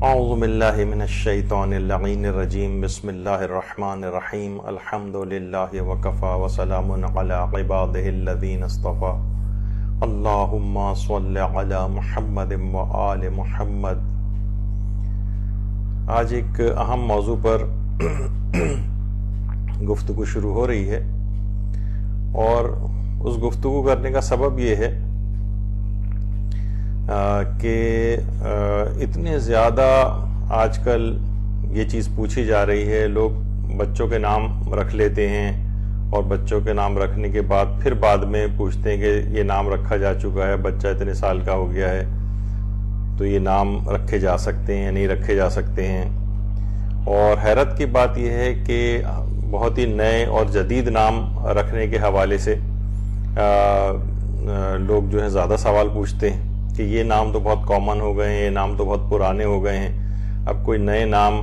اعوذ باللہ من الشیطان اللعین الرجیم بسم اللہ الرحمن الرحیم الحمد للہ وکفا وسلام علی عبادہ الذین اصطفا اللہم صل علی محمد وآل محمد۔ آج ایک اہم موضوع پر گفتگو شروع ہو رہی ہے، اور اس گفتگو کرنے کا سبب یہ ہے کہ اتنے زیادہ آج کل یہ چیز پوچھی جا رہی ہے، لوگ بچوں کے نام رکھ لیتے ہیں اور بچوں کے نام رکھنے کے بعد پھر بعد میں پوچھتے ہیں کہ یہ نام رکھا جا چکا ہے، بچہ اتنے سال کا ہو گیا ہے تو یہ نام رکھے جا سکتے ہیں یا نہیں رکھے جا سکتے ہیں۔ اور حیرت کی بات یہ ہے کہ بہت ہی نئے اور جدید نام رکھنے کے حوالے سے لوگ جو ہے زیادہ سوال پوچھتے ہیں کہ یہ نام تو بہت کامن ہو گئے ہیں، یہ نام تو بہت پرانے ہو گئے ہیں، اب کوئی نئے نام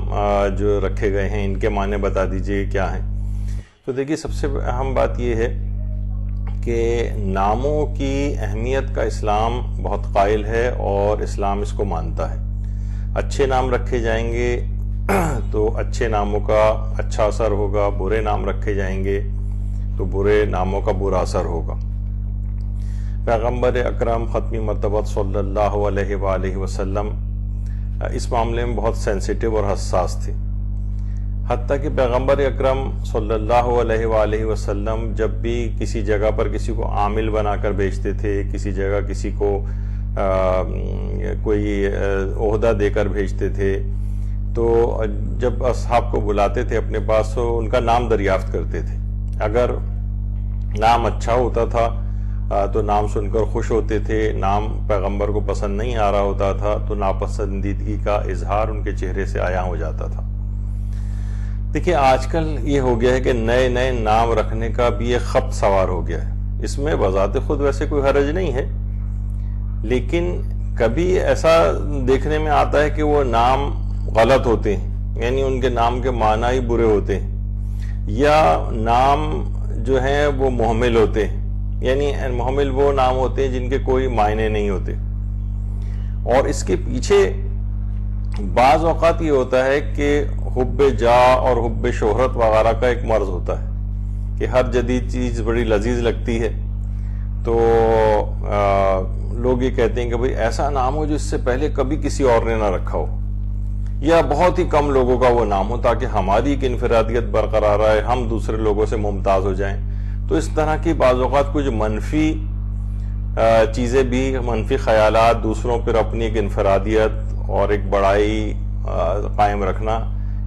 جو رکھے گئے ہیں ان کے معنی بتا دیجئے کیا ہیں۔ تو دیکھیے، سب سے اہم بات یہ ہے کہ ناموں کی اہمیت کا اسلام بہت قائل ہے اور اسلام اس کو مانتا ہے۔ اچھے نام رکھے جائیں گے تو اچھے ناموں کا اچھا اثر ہوگا، برے نام رکھے جائیں گے تو برے ناموں کا برا اثر ہوگا۔ پیغمبر اکرم ختمی مرتبہ صلی اللہ علیہ وآلہ وسلم اس معاملے میں بہت سینسیٹیو اور حساس تھے، حتیٰ کہ پیغمبر اکرم صلی اللہ علیہ وآلہ وسلم جب بھی کسی جگہ پر کسی کو عامل بنا کر بھیجتے تھے، کسی جگہ کسی کو کوئی عہدہ دے کر بھیجتے تھے، تو جب اصحاب کو بلاتے تھے اپنے پاس تو ان کا نام دریافت کرتے تھے۔ اگر نام اچھا ہوتا تھا تو نام سن کر خوش ہوتے تھے، نام پیغمبر کو پسند نہیں آ رہا ہوتا تھا تو ناپسندیدگی کا اظہار ان کے چہرے سے عیاں ہو جاتا تھا۔ دیکھیے، آج کل یہ ہو گیا ہے کہ نئے نئے نام رکھنے کا بھی ایک خبت سوار ہو گیا ہے۔ اس میں بذات خود ویسے کوئی حرج نہیں ہے، لیکن کبھی ایسا دیکھنے میں آتا ہے کہ وہ نام غلط ہوتے ہیں، یعنی ان کے نام کے معنی ہی برے ہوتے ہیں، یا نام جو ہیں وہ محمل ہوتے ہیں، یعنی محمل وہ نام ہوتے ہیں جن کے کوئی معنی نہیں ہوتے۔ اور اس کے پیچھے بعض اوقات یہ ہوتا ہے کہ حب جاہ اور حب شہرت وغیرہ کا ایک مرض ہوتا ہے کہ ہر جدید چیز بڑی لذیذ لگتی ہے، تو لوگ یہ کہتے ہیں کہ بھئی ایسا نام ہو جو اس سے پہلے کبھی کسی اور نے نہ رکھا ہو، یا بہت ہی کم لوگوں کا وہ نام ہو تاکہ ہماری ایک انفرادیت برقرار رہے، ہم دوسرے لوگوں سے ممتاز ہو جائیں۔ تو اس طرح کی بعض اوقات کچھ منفی چیزیں بھی، منفی خیالات، دوسروں پر اپنی ایک انفرادیت اور ایک بڑائی قائم رکھنا،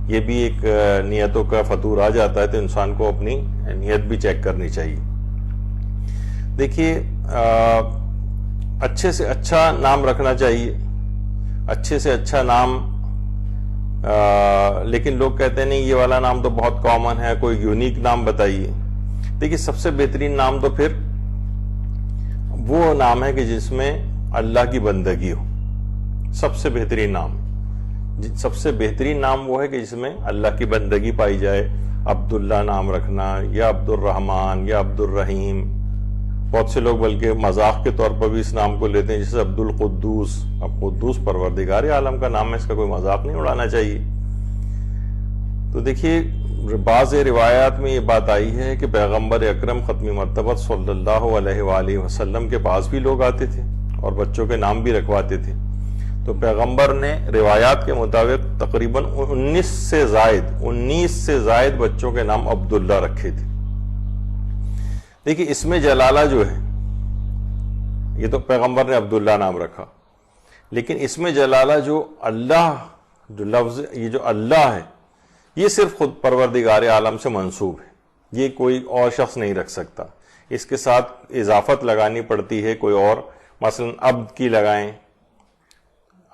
یہ بھی ایک نیتوں کا فطور آ جاتا ہے، تو انسان کو اپنی نیت بھی چیک کرنی چاہیے۔ دیکھیے، اچھے سے اچھا نام رکھنا چاہیے، اچھے سے اچھا نام، لیکن لوگ کہتے ہیں نہیں یہ والا نام تو بہت کامن ہے، کوئی یونیک نام بتائیے۔ دیکھیے، سب سے بہترین نام تو پھر وہ نام ہے کہ جس میں اللہ کی بندگی ہو۔ سب سے بہترین نام وہ ہے کہ جس میں اللہ کی بندگی پائی جائے۔ عبداللہ نام رکھنا، یا عبد الرحمن، یا عبد الرحیم، بہت سے لوگ بلکہ مذاق کے طور پر بھی اس نام کو لیتے ہیں، جیسے عبد القدوس۔ اب قدوس پروردگار عالم کا نام ہے، اس کا کوئی مذاق نہیں اڑانا چاہیے۔ تو دیکھیے، بعض روایات میں یہ بات آئی ہے کہ پیغمبر اکرم ختمی مرتبہ صلی اللہ علیہ وآلہ وسلم کے پاس بھی لوگ آتے تھے اور بچوں کے نام بھی رکھواتے تھے، تو پیغمبر نے روایات کے مطابق تقریباً 19 سے زائد بچوں کے نام عبداللہ رکھے تھے۔ دیکھیے، اس میں جلالہ جو ہے، یہ تو پیغمبر نے عبداللہ نام رکھا، لیکن اس میں جلالہ جو اللہ، جو لفظ یہ جو اللہ ہے، یہ صرف خود پروردگار عالم سے منسوب ہے، یہ کوئی اور شخص نہیں رکھ سکتا۔ اس کے ساتھ اضافت لگانی پڑتی ہے کوئی اور، مثلا عبد کی لگائیں،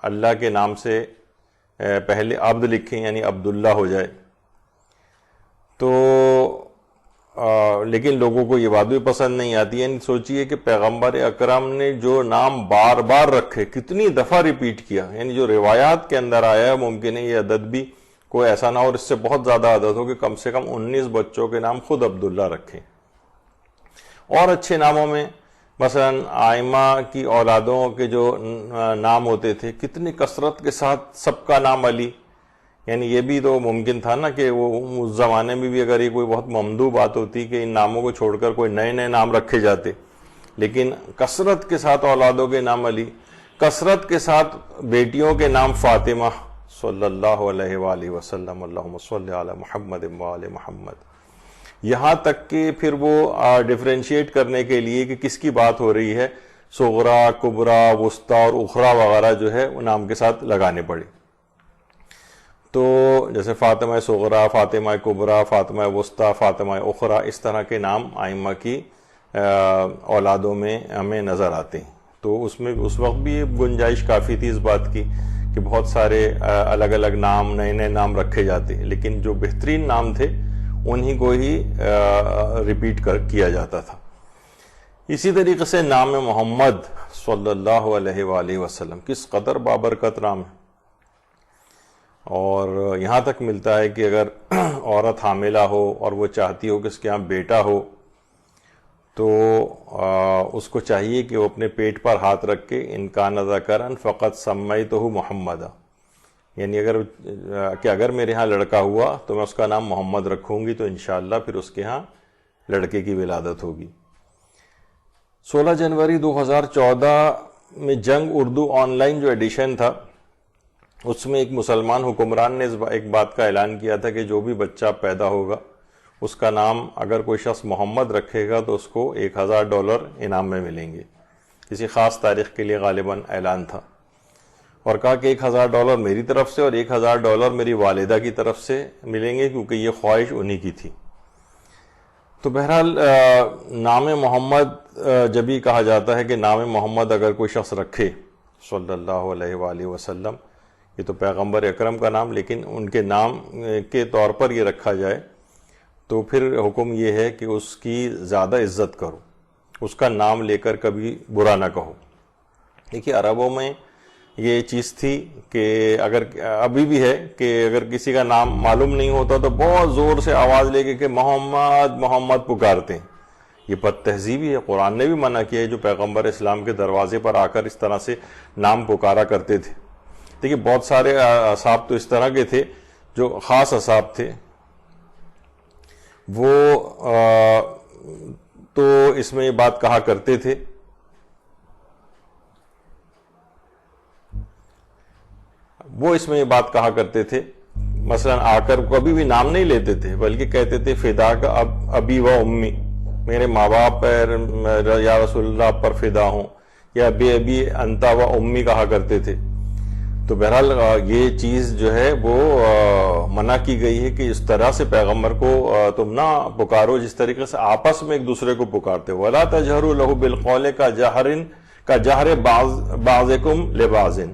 اللہ کے نام سے پہلے عبد لکھیں یعنی عبداللہ ہو جائے۔ تو لیکن لوگوں کو یہ بات بھی پسند نہیں آتی، یعنی سوچئے کہ پیغمبر اکرم نے جو نام بار بار رکھے، کتنی دفعہ ریپیٹ کیا، یعنی جو روایات کے اندر آیا ہے، ممکن ہے یہ عدد بھی کوئی ایسا نہ ہو اور اس سے بہت زیادہ عدد ہو کہ کم سے کم 19 بچوں کے نام خود عبداللہ رکھیں۔ اور اچھے ناموں میں مثلا آئمہ کی اولادوں کے جو نام ہوتے تھے کتنی کثرت کے ساتھ سب کا نام علی، یعنی یہ بھی تو ممکن تھا نا کہ وہ اس زمانے میں بھی اگر یہ کوئی بہت ممدوح بات ہوتی کہ ان ناموں کو چھوڑ کر کوئی نئے نئے نام رکھے جاتے، لیکن کثرت کے ساتھ اولادوں کے نام علی، کثرت کے ساتھ بیٹیوں کے نام فاطمہ صلی اللہ علیہ وآلہ وسلم، اللہم صلی علی محمد وآل محمد، یہاں تک کہ پھر وہ ڈیفرینشیٹ کرنے کے لیے کہ کس کی بات ہو رہی ہے صغرا، کبرا، وسطیٰ اور اخرا وغیرہ جو ہے وہ نام کے ساتھ لگانے پڑے. تو جیسے فاطمہ صغرا، فاطمہ کبرا، فاطمہ وسطیٰ، فاطمہ اخرا، اس طرح کے نام آئمہ کی اولادوں میں ہمیں نظر آتے ہیں. تو اس میں اس وقت بھی گنجائش کافی تھی اس بات کی کہ بہت سارے الگ الگ نام، نئے نئے نام رکھے جاتے، لیکن جو بہترین نام تھے انہی کو ہی ریپیٹ کیا جاتا تھا. اسی طریقے سے نام محمد صلی اللہ علیہ وآلہ وسلم کس قدر بابرکت نام ہے، اور یہاں تک ملتا ہے کہ اگر عورت حاملہ ہو اور وہ چاہتی ہو کہ اس کے ہاں بیٹا ہو تو اس کو چاہیے کہ وہ اپنے پیٹ پر ہاتھ رکھ کے ان کان ذکرا فقط سمیتہ محمدا، یعنی اگر میرے ہاں لڑکا ہوا تو میں اس کا نام محمد رکھوں گی، تو انشاءاللہ پھر اس کے ہاں لڑکے کی ولادت ہوگی. 16 جنوری 2014 میں جنگ اردو آن لائن جو ایڈیشن تھا اس میں ایک مسلمان حکمران نے ایک بات کا اعلان کیا تھا کہ جو بھی بچہ پیدا ہوگا اس کا نام اگر کوئی شخص محمد رکھے گا تو اس کو $1000 انعام میں ملیں گے. کسی خاص تاریخ کے لیے غالباً اعلان تھا، اور کہا کہ $1000 میری طرف سے اور $1000 میری والدہ کی طرف سے ملیں گے کیونکہ یہ خواہش انہی کی تھی. تو بہرحال نام محمد جب ہی کہا جاتا ہے کہ نام محمد اگر کوئی شخص رکھے صلی اللہ علیہ وآلہ وسلم، یہ تو پیغمبر اکرم کا نام، لیکن ان کے نام کے طور پر یہ رکھا جائے تو پھر حکم یہ ہے کہ اس کی زیادہ عزت کرو، اس کا نام لے کر کبھی برا نہ کہو. دیکھیے عربوں میں یہ چیز تھی کہ اگر ابھی بھی ہے کہ اگر کسی کا نام معلوم نہیں ہوتا تو بہت زور سے آواز لے کے کہ محمد محمد پکارتے ہیں. یہ بد تہذیبی ہے، قرآن نے بھی منع کیا ہے جو پیغمبر اسلام کے دروازے پر آ کر اس طرح سے نام پکارا کرتے تھے. دیکھیے بہت سارے اصحاب تو اس طرح کے تھے جو خاص اصحاب تھے، وہ تو اس میں یہ بات کہا کرتے تھے مثلا آ کر کبھی بھی نام نہیں لیتے تھے بلکہ کہتے تھے فدا کا ابی و امی، میرے ماں باپ پر یا رسول اللہ پر فدا ہوں، یا ابی انتا و امی کہا کرتے تھے. تو بہرحال یہ چیز جو ہے وہ منع کی گئی ہے کہ اس طرح سے پیغمبر کو تم نہ پکارو جس طریقے سے آپس میں ایک دوسرے کو پکارتے ہو. وَلَا تَجْهَرُوا لَهُ بِالْقَوْلِ كَجَهْرِ بَعْضِكُمْ لِبَعْضٍ.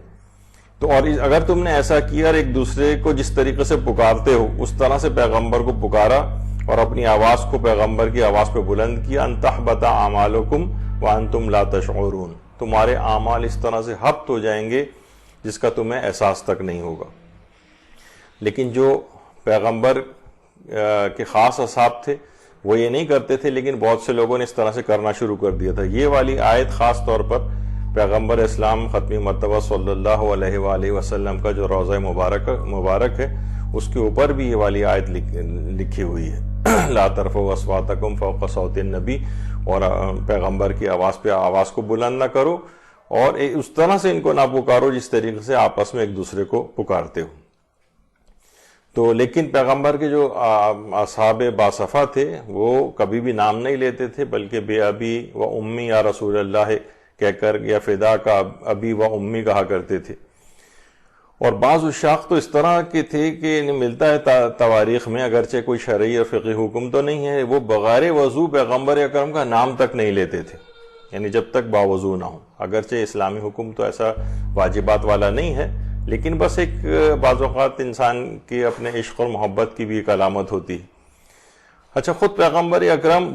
تو اور اگر تم نے ایسا کیا اور ایک دوسرے کو جس طریقے سے پکارتے ہو اس طرح سے پیغمبر کو پکارا اور اپنی آواز کو پیغمبر کی آواز پہ بلند کیا، أَن تَحْبَطَ أَعْمَالُكُمْ وَأَنْتُمْ لَا تَشْعُرُونَ، تمہارے اعمال اس طرح سے حبط ہو جائیں گے جس کا تمہیں احساس تک نہیں ہوگا. لیکن جو پیغمبر کے خاص اصحاب تھے وہ یہ نہیں کرتے تھے، لیکن بہت سے لوگوں نے اس طرح سے کرنا شروع کر دیا تھا. یہ والی آیت خاص طور پر پیغمبر اسلام ختمی مرتبہ صلی اللہ علیہ وآلہ وسلم کا جو روضہ مبارک ہے اس کے اوپر بھی یہ والی آیت لکھی ہوئی ہے لا ترفعوا اصواتکم فوق صوت النبی، اور پیغمبر کی آواز پہ آواز کو بلند نہ کرو اور اس طرح سے ان کو نہ پکارو جس طریقے سے آپس میں ایک دوسرے کو پکارتے ہو. تو لیکن پیغمبر کے جو اصحاب باصفا تھے وہ کبھی بھی نام نہیں لیتے تھے بلکہ بے ابی و امی یا رسول اللہ کہہ کر یا فدا کا ابی و امی کہا کرتے تھے. اور بعض عشاق تو اس طرح کے تھے کہ ملتا ہے تواریخ میں، اگرچہ کوئی شرعی اور فقہی حکم تو نہیں ہے، وہ بغیر وضو پیغمبر اکرم کا نام تک نہیں لیتے تھے، یعنی جب تک باوضو نہ ہو. اگرچہ اسلامی حکم تو ایسا واجبات والا نہیں ہے، لیکن بس ایک بعض اوقات انسان کے اپنے عشق اور محبت کی بھی ایک علامت ہوتی ہے. اچھا، خود پیغمبر اکرم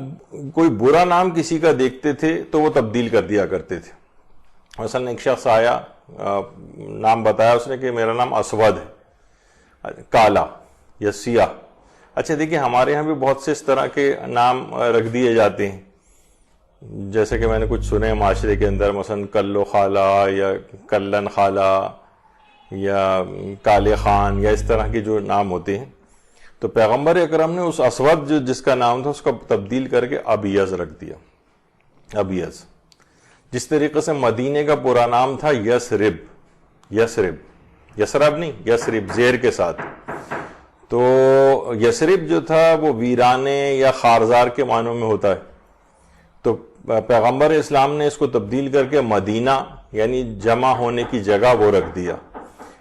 کوئی برا نام کسی کا دیکھتے تھے تو وہ تبدیل کر دیا کرتے تھے. مثلا ایک شخص آیا، نام بتایا اس نے کہ میرا نام اسود ہے، کالا یا سیاہ. اچھا دیکھیں ہمارے ہاں بھی بہت سے اس طرح کے نام رکھ دیے جاتے ہیں، جیسے کہ میں نے کچھ سنے معاشرے کے اندر، مثلا کلو خالہ یا کلن خالہ یا کالے خان یا اس طرح کے جو نام ہوتے ہیں، تو پیغمبر اکرم نے اس اسود جس کا نام تھا اس کو تبدیل کر کے ابیض رکھ دیا، ابیض. جس طریقے سے مدینے کا پورا نام تھا یسرب، یسرب نہیں، یسرب زیر کے ساتھ. تو یسرب جو تھا وہ ویرانے یا خارزار کے معنوں میں ہوتا ہے. تو پیغمبر اسلام نے اس کو تبدیل کر کے مدینہ یعنی جمع ہونے کی جگہ وہ رکھ دیا.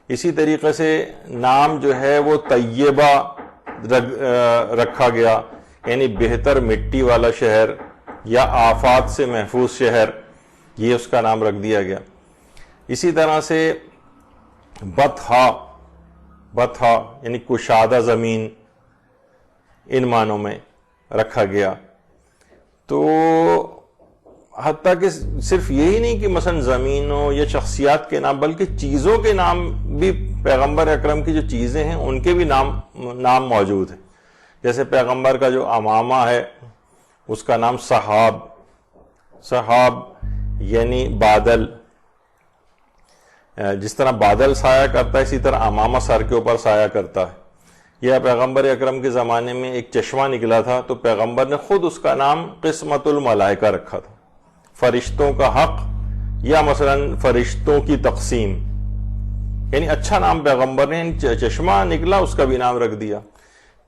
اسی طریقے سے نام جو ہے وہ طیبہ رکھا گیا، یعنی بہتر مٹی والا شہر یا آفات سے محفوظ شہر، یہ اس کا نام رکھ دیا گیا. اسی طرح سے بطحا یعنی کشادہ زمین، ان معنوں میں رکھا گیا. تو حتیٰ کہ صرف یہی نہیں کہ مثلا زمینوں یا شخصیات کے نام، بلکہ چیزوں کے نام بھی پیغمبر اکرم کی جو چیزیں ہیں ان کے بھی نام موجود ہیں. جیسے پیغمبر کا جو امامہ ہے اس کا نام صحاب یعنی بادل. جس طرح بادل سایہ کرتا ہے اسی طرح امامہ سر کے اوپر سایہ کرتا ہے. یہ پیغمبر اکرم کے زمانے میں ایک چشمہ نکلا تھا تو پیغمبر نے خود اس کا نام قسمت الملائکہ رکھا تھا، فرشتوں کا حق یا مثلا فرشتوں کی تقسیم. یعنی اچھا نام پیغمبر نے، چشمہ نکلا اس کا بھی نام رکھ دیا.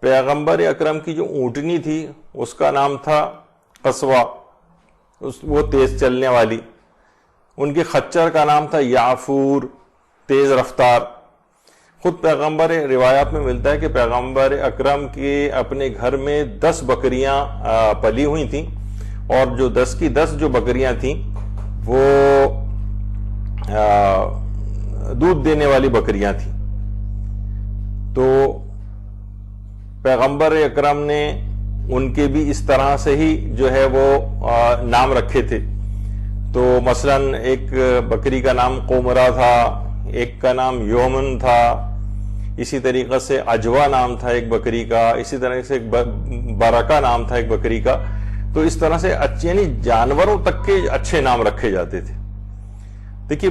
پیغمبر اکرم کی جو اونٹنی تھی اس کا نام تھا قصوہ، وہ تیز چلنے والی. ان کے خچر کا نام تھا یعفور، تیز رفتار. خود پیغمبر روایات میں ملتا ہے کہ پیغمبر اکرم کے اپنے گھر میں 10 بکریاں پلی ہوئی تھیں، اور جو 10 کی 10 جو بکریاں تھیں وہ دودھ دینے والی بکریاں تھیں. تو پیغمبر اکرم نے ان کے بھی اس طرح سے ہی جو ہے وہ نام رکھے تھے. تو مثلا ایک بکری کا نام قمرہ تھا، ایک کا نام یومن تھا، اسی طریقے سے عجوہ نام تھا ایک بکری کا، اسی طرح سے ایک برکہ نام تھا ایک بکری کا. تو اس طرح سے اچھے یعنی جانوروں تک کے اچھے نام رکھے جاتے تھے. دیکھیے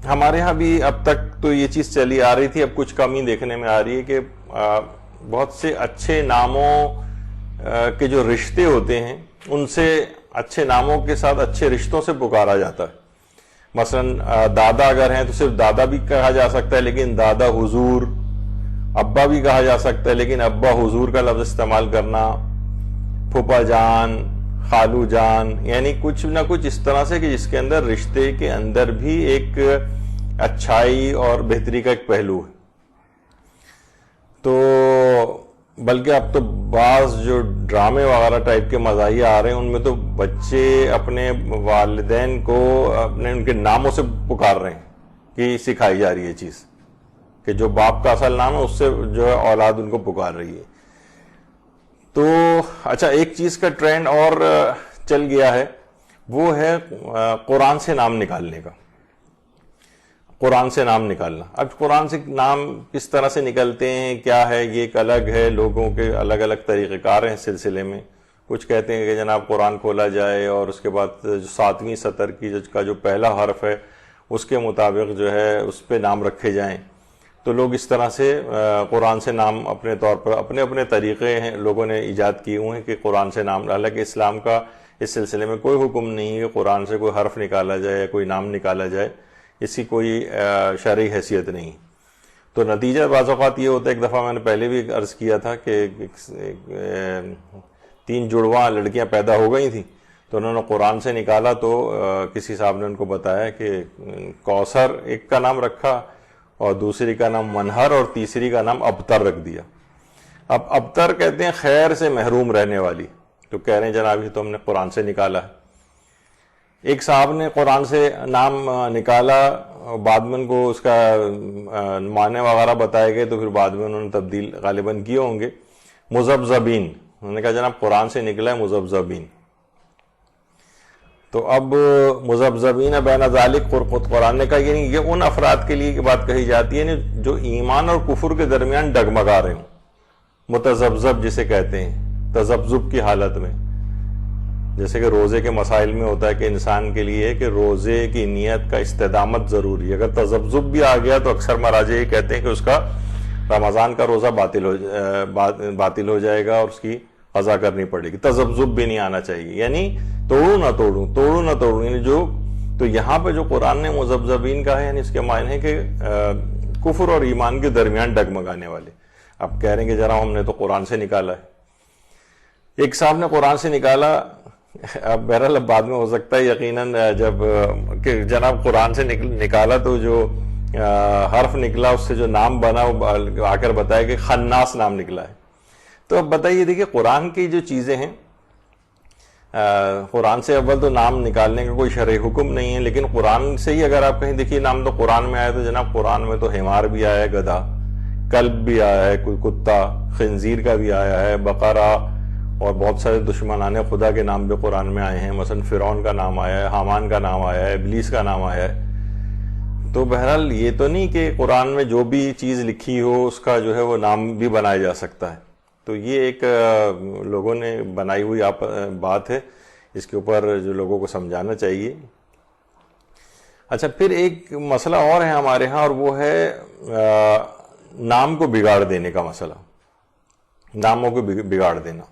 ہمارے ہاں بھی اب تک تو یہ چیز چلی آ رہی تھی، اب کچھ کمی دیکھنے میں آ رہی ہے کہ بہت سے اچھے ناموں کے جو رشتے ہوتے ہیں ان سے اچھے ناموں کے ساتھ اچھے رشتوں سے پکارا جاتا ہے. مثلا دادا اگر ہیں تو صرف دادا بھی کہا جا سکتا ہے لیکن دادا حضور، ابا بھی کہا جا سکتا ہے لیکن ابا حضور کا لفظ استعمال کرنا، پھوپھا جان، خالو جان، یعنی کچھ نہ کچھ اس طرح سے کہ جس کے اندر رشتے کے اندر بھی ایک اچھائی اور بہتری کا ایک پہلو ہے. تو بلکہ اب تو بعض جو ڈرامے وغیرہ ٹائپ کے مزاحیہ آ رہے ہیں ان میں تو بچے اپنے والدین کو ان کے ناموں سے پکار رہے ہیں کہ سکھائی جا رہی ہے چیز کہ جو باپ کا اصل نام ہے اس سے جو ہے اولاد ان کو پکار رہی ہے. تو اچھا ایک چیز کا ٹرینڈ اور چل گیا ہے، وہ ہے قرآن سے نام نکالنے کا. قرآن سے نام نکالنا. اب قرآن سے نام کس طرح سے نکلتے ہیں کیا ہے یہ ایک الگ ہے، لوگوں کے الگ الگ طریقہ کار ہیں اس سلسلے میں. کچھ کہتے ہیں کہ جناب قرآن کھولا جائے اور اس کے بعد 7ویں سطر کی کا جو پہلا حرف ہے اس کے مطابق جو ہے اس پہ نام رکھے جائیں. تو لوگ اس طرح سے قرآن سے نام اپنے طور پر اپنے اپنے طریقے ہیں لوگوں نے ایجاد کیے ہوئے ہیں کہ قرآن سے نام. حالانکہ اسلام کا اس سلسلے میں کوئی حکم نہیں ہے کہ قرآن سے کوئی حرف نکالا جائے یا کوئی نام نکالا جائے، اس کی کوئی شرعی حیثیت نہیں. تو نتیجہ بعض اوقات یہ ہوتا ہے، ایک دفعہ میں نے پہلے بھی عرض کیا تھا کہ 3 جڑواں لڑکیاں پیدا ہو گئی تھیں تو انہوں نے قرآن سے نکالا تو کسی صاحب نے ان کو بتایا کہ کوثر ایک کا نام رکھا اور دوسری کا نام منہر اور تیسری کا نام ابتر رکھ دیا. اب ابتر کہتے ہیں خیر سے محروم رہنے والی. تو کہہ رہے ہیں جناب یہ تو ہم نے قرآن سے نکالا ہے. ایک صاحب نے قرآن سے نام نکالا، بعد میں ان کو اس کا معنی وغیرہ بتائے گئے تو پھر بعد میں انہوں نے تبدیل غالباً کیے ہوں گے. مذبذبین، انہوں نے کہا جناب قرآن سے نکلا ہے مذبذبین. تو اب مذبذبین بین ذالک قرآن نے کہا یعنی یہ ان افراد کے لیے بات کہی جاتی ہے جو ایمان اور کفر کے درمیان ڈگمگا رہے ہوں، متذبذب جسے کہتے ہیں، تذبذب کی حالت میں. جیسے کہ روزے کے مسائل میں ہوتا ہے کہ انسان کے لیے کہ روزے کی نیت کا استدامت ضروری ہے. اگر تذبذب بھی آ گیا تو اکثر مراجع یہ کہتے ہیں کہ اس کا رمضان کا روزہ باطل ہو جائے گا اور اس کی قضا کرنی پڑے گی. تذبذب بھی نہیں آنا چاہیے, یعنی توڑوں نہ توڑوں یعنی جو. تو یہاں پہ جو قرآن نے مذبذبین کہا ہے یعنی اس کے معنی ہے کہ کفر اور ایمان کے درمیان ڈگمگانے والے. اب کہہ رہے ہیں کہ جناب ہم نے تو قرآن سے نکالا ہے. ایک صاحب نے قرآن سے نکالا, اب بہرحال بعد میں ہو سکتا ہے یقیناً جب کہ جناب قرآن سے نکالا تو جو حرف نکلا اس سے جو نام بنا وہ آ کر بتایا کہ خناس نام نکلا ہے. تو اب بتائیے دیکھیے قرآن کی جو چیزیں ہیں, قرآن سے اول تو نام نکالنے کا کوئی شرعی حکم نہیں ہے, لیکن قرآن سے ہی اگر آپ کہیں دیکھیے نام تو قرآن میں آیا تو جناب قرآن میں تو حمار بھی آیا ہے, گدھا, کلب بھی آیا ہے, کوئی کتا, خنزیر کا بھی آیا ہے, بقرہ, اور بہت سارے دشمنان خدا کے نام بھی قرآن میں آئے ہیں. مثلا فرعون کا نام آیا ہے, حامان کا نام آیا ہے, ابلیس کا نام آیا ہے. تو بہرحال یہ تو نہیں کہ قرآن میں جو بھی چیز لکھی ہو اس کا جو ہے وہ نام بھی بنایا جا سکتا ہے. تو یہ ایک لوگوں نے بنائی ہوئی بات ہے, اس کے اوپر جو لوگوں کو سمجھانا چاہیے. اچھا, پھر ایک مسئلہ اور ہے ہمارے ہاں, اور وہ ہے نام کو بگاڑ دینے کا مسئلہ, ناموں کو بگاڑ دینا.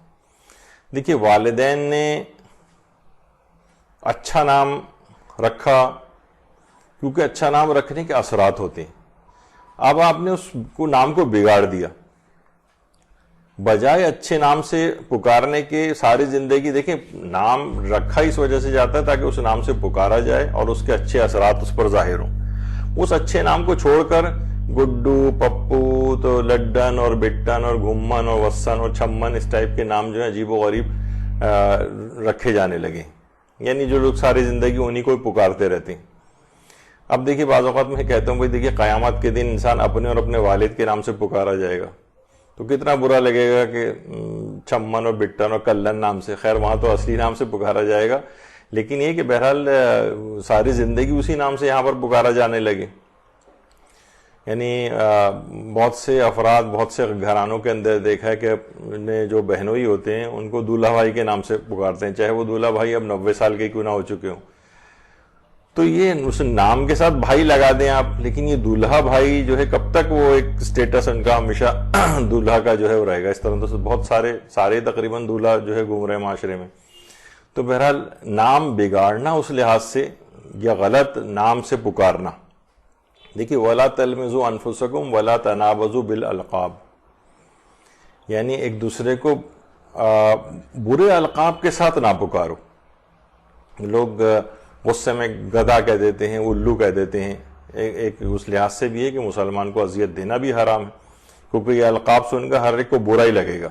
دیکھیے والدین نے اچھا نام رکھا کیونکہ اچھا نام رکھنے کے اثرات ہوتے ہیں. اب آپ نے اس کو نام کو بگاڑ دیا, بجائے اچھے نام سے پکارنے کے ساری زندگی. دیکھیں نام رکھا اس وجہ سے جاتا ہے تاکہ اس نام سے پکارا جائے اور اس کے اچھے اثرات اس پر ظاہر ہوں. اس اچھے نام کو چھوڑ کر گڈو, پپو, تو لڈن اور بٹن اور گھمن اور وسن اور چھمن اس ٹائپ کے نام جو ہیں عجیب و غریب رکھے جانے لگے, یعنی جو لوگ ساری زندگی انہی کو پکارتے رہتے ہیں. اب دیکھیے بعض اوقات میں کہتا ہوں بھائی دیکھیے قیامت کے دن انسان اپنے اور اپنے والد کے نام سے پکارا جائے گا تو کتنا برا لگے گا کہ چھمن اور بٹن اور کلن نام سے. خیر وہاں تو اصلی نام سے پکارا جائے گا, لیکن یہ کہ بہرحال ساری زندگی اسی نام سے یہاں پر پکارا جانے لگے. یعنی بہت سے افراد, بہت سے گھرانوں کے اندر دیکھا ہے کہ جو بہنوئی ہوتے ہیں ان کو دولہا بھائی کے نام سے پکارتے ہیں, چاہے وہ دولہا بھائی اب 90 سال کے کیوں نہ ہو چکے ہوں. تو یہ اس نام کے ساتھ بھائی لگا دیں آپ, لیکن یہ دولہا بھائی جو ہے کب تک وہ ایک سٹیٹس ان کا ہمیشہ دولہا کا جو ہے وہ رہے گا. اس طرح تو بہت سارے تقریباً دولہا جو ہے گھوم رہے ہیں معاشرے میں. تو بہرحال نام بگاڑنا اس لحاظ سے یا غلط نام سے پکارنا. دیکھیے وَلَا تَلْمِزُوا أَنفُسَكُمْ وَلَا تَنَابَزُوا بِالْأَلْقَابِ, یعنی ایک دوسرے کو برے القاب کے ساتھ نہ پکارو. لوگ غصے میں گدھا کہہ دیتے ہیں, الو کہہ دیتے ہیں. ایک اس لحاظ سے بھی ہے کہ مسلمان کو اذیت دینا بھی حرام ہے, کیونکہ یہ القاب سن کر ہر ایک کو برا ہی لگے گا.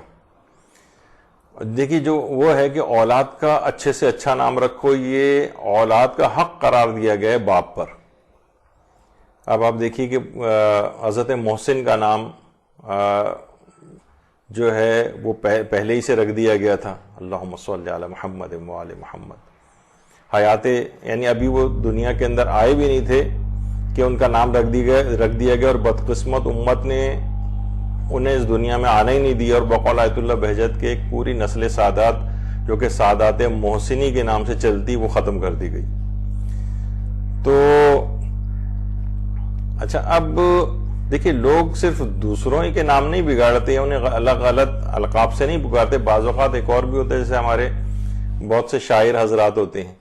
دیکھیے جو وہ ہے کہ اولاد کا اچھے سے اچھا نام رکھو, یہ اولاد کا حق قرار دیا گیا ہے باپ پر. اب آپ دیکھیے کہ حضرت محسن کا نام جو ہے وہ پہلے ہی سے رکھ دیا گیا تھا, اللہم صلی علی محمد وآل محمد. حیات یعنی ابھی وہ دنیا کے اندر آئے بھی نہیں تھے کہ ان کا نام رکھ دیا گیا, اور بدقسمت امت نے انہیں اس دنیا میں آنا ہی نہیں دیا, اور بقول آیت اللہ بہجت کے ایک پوری نسل سادات جو کہ سادات محسنی کے نام سے چلتی وہ ختم کر دی گئی. تو اچھا, اب دیکھیے لوگ صرف دوسروں ہی کے نام نہیں بگاڑتے, انہیں غلط القاب سے نہیں پکارتے. بعض اوقات ایک اور بھی ہوتا ہے, جیسے ہمارے بہت سے شاعر حضرات ہوتے ہیں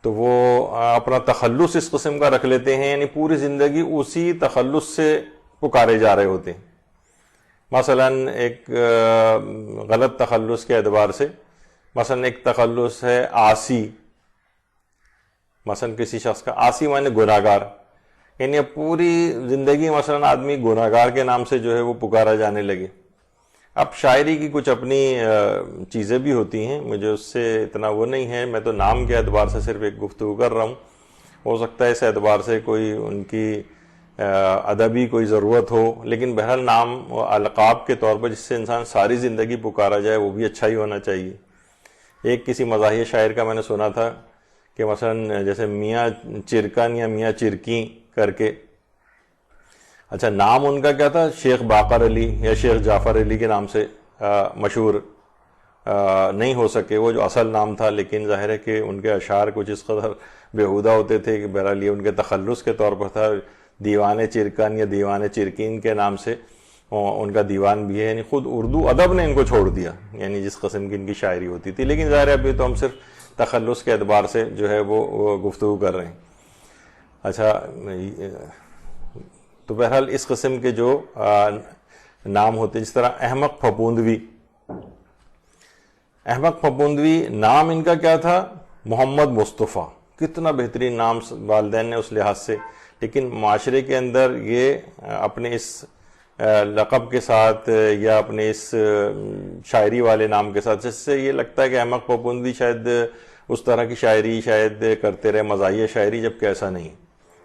تو وہ اپنا تخلص اس قسم کا رکھ لیتے ہیں, یعنی پوری زندگی اسی تخلص سے پکارے جا رہے ہوتے ہیں. مثلا ایک غلط تخلص کے اعتبار سے, مثلا ایک تخلص ہے آسی, مثلا کسی شخص کا آسی معنی گناہگار, یعنی اب پوری زندگی مثلا آدمی گناہگار کے نام سے جو ہے وہ پکارا جانے لگے. اب شاعری کی کچھ اپنی چیزیں بھی ہوتی ہیں, مجھے اس سے اتنا وہ نہیں ہے, میں تو نام کے اعتبار سے صرف ایک گفتگو کر رہا ہوں. ہو سکتا ہے اس اعتبار سے کوئی ان کی ادبی کوئی ضرورت ہو, لیکن بہرحال نام القاب کے طور پر جس سے انسان ساری زندگی پکارا جائے وہ بھی اچھا ہی ہونا چاہیے. ایک کسی مزاحیہ شاعر کا میں نے سنا تھا کہ مثلا جیسے میاں چرکن یا میاں چرکی کر کے, اچھا نام ان کا کیا تھا, شیخ باقر علی یا شیخ جعفر علی کے نام سے مشہور, نہیں ہو سکے وہ جو اصل نام تھا، لیکن ظاہر ہے کہ ان کے اشعار کچھ اس قدر بیہودہ ہوتے تھے کہ بہرحال یہ ان کے تخلص کے طور پر تھا. دیوان چرکن یا دیوان چرکین کے نام سے ان کا دیوان بھی ہے. یعنی خود اردو ادب نے ان کو چھوڑ دیا، یعنی جس قسم کی ان کی شاعری ہوتی تھی. لیکن ظاہر ہے ابھی تو ہم صرف تخلص کے اعتبار سے جو ہے وہ گفتگو کر رہے ہیں. اچھا، تو بہرحال اس قسم کے جو نام ہوتے، جس طرح احمق پھپوندوی. احمق پھپوندوی نام ان کا کیا تھا؟ محمد مصطفیٰ. کتنا بہترین نام والدین نے اس لحاظ سے، لیکن معاشرے کے اندر یہ اپنے اس لقب کے ساتھ یا اپنے اس شاعری والے نام کے ساتھ، جس سے یہ لگتا ہے کہ احمق پھپوندوی شاید اس طرح کی شاعری شاید کرتے رہے، مزاحیہ شاعری، جبکہ ایسا نہیں.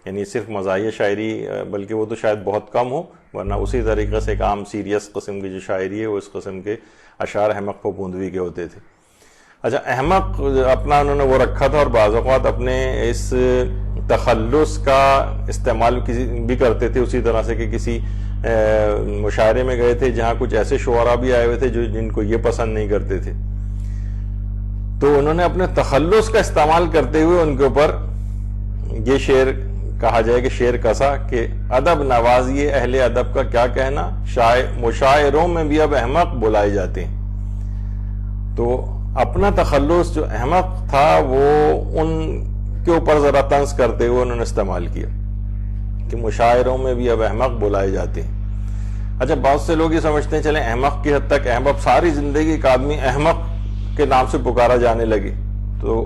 یعنی صرف مزاحیہ شاعری، بلکہ وہ تو شاید بہت کم ہو، ورنہ اسی طریقے سے ایک عام سیریس قسم کی جو شاعری ہے وہ اس قسم کے اشعار احمق پھپوندوی کے ہوتے تھے. اچھا، احمق اپنا انہوں نے وہ رکھا تھا، اور بعض اوقات اپنے اس تخلص کا استعمال بھی کرتے تھے اسی طرح سے کہ کسی مشاعرے میں گئے تھے جہاں کچھ ایسے شعراء بھی آئے ہوئے تھے جن کو یہ پسند نہیں کرتے تھے، تو انہوں نے اپنے تخلص کا استعمال کرتے ہوئے ان کے اوپر یہ شعر کہا جائے کہ شعر کسا کہ ادب نوازی اہل ادب کا کیا کہنا، مشاعروں میں بھی اب احمق بلائے جاتے ہیں. تو اپنا تخلص جو احمق تھا وہ ان کے اوپر ذرا طنز کرتے ہوئے انہوں نے استعمال کیا کہ مشاعروں میں بھی اب احمق بلائے جاتے ہیں. اچھا، بہت سے لوگ یہ سمجھتے ہیں چلیں احمق کی حد تک احمق، ساری زندگی ایک آدمی احمق کے نام سے پکارا جانے لگے تو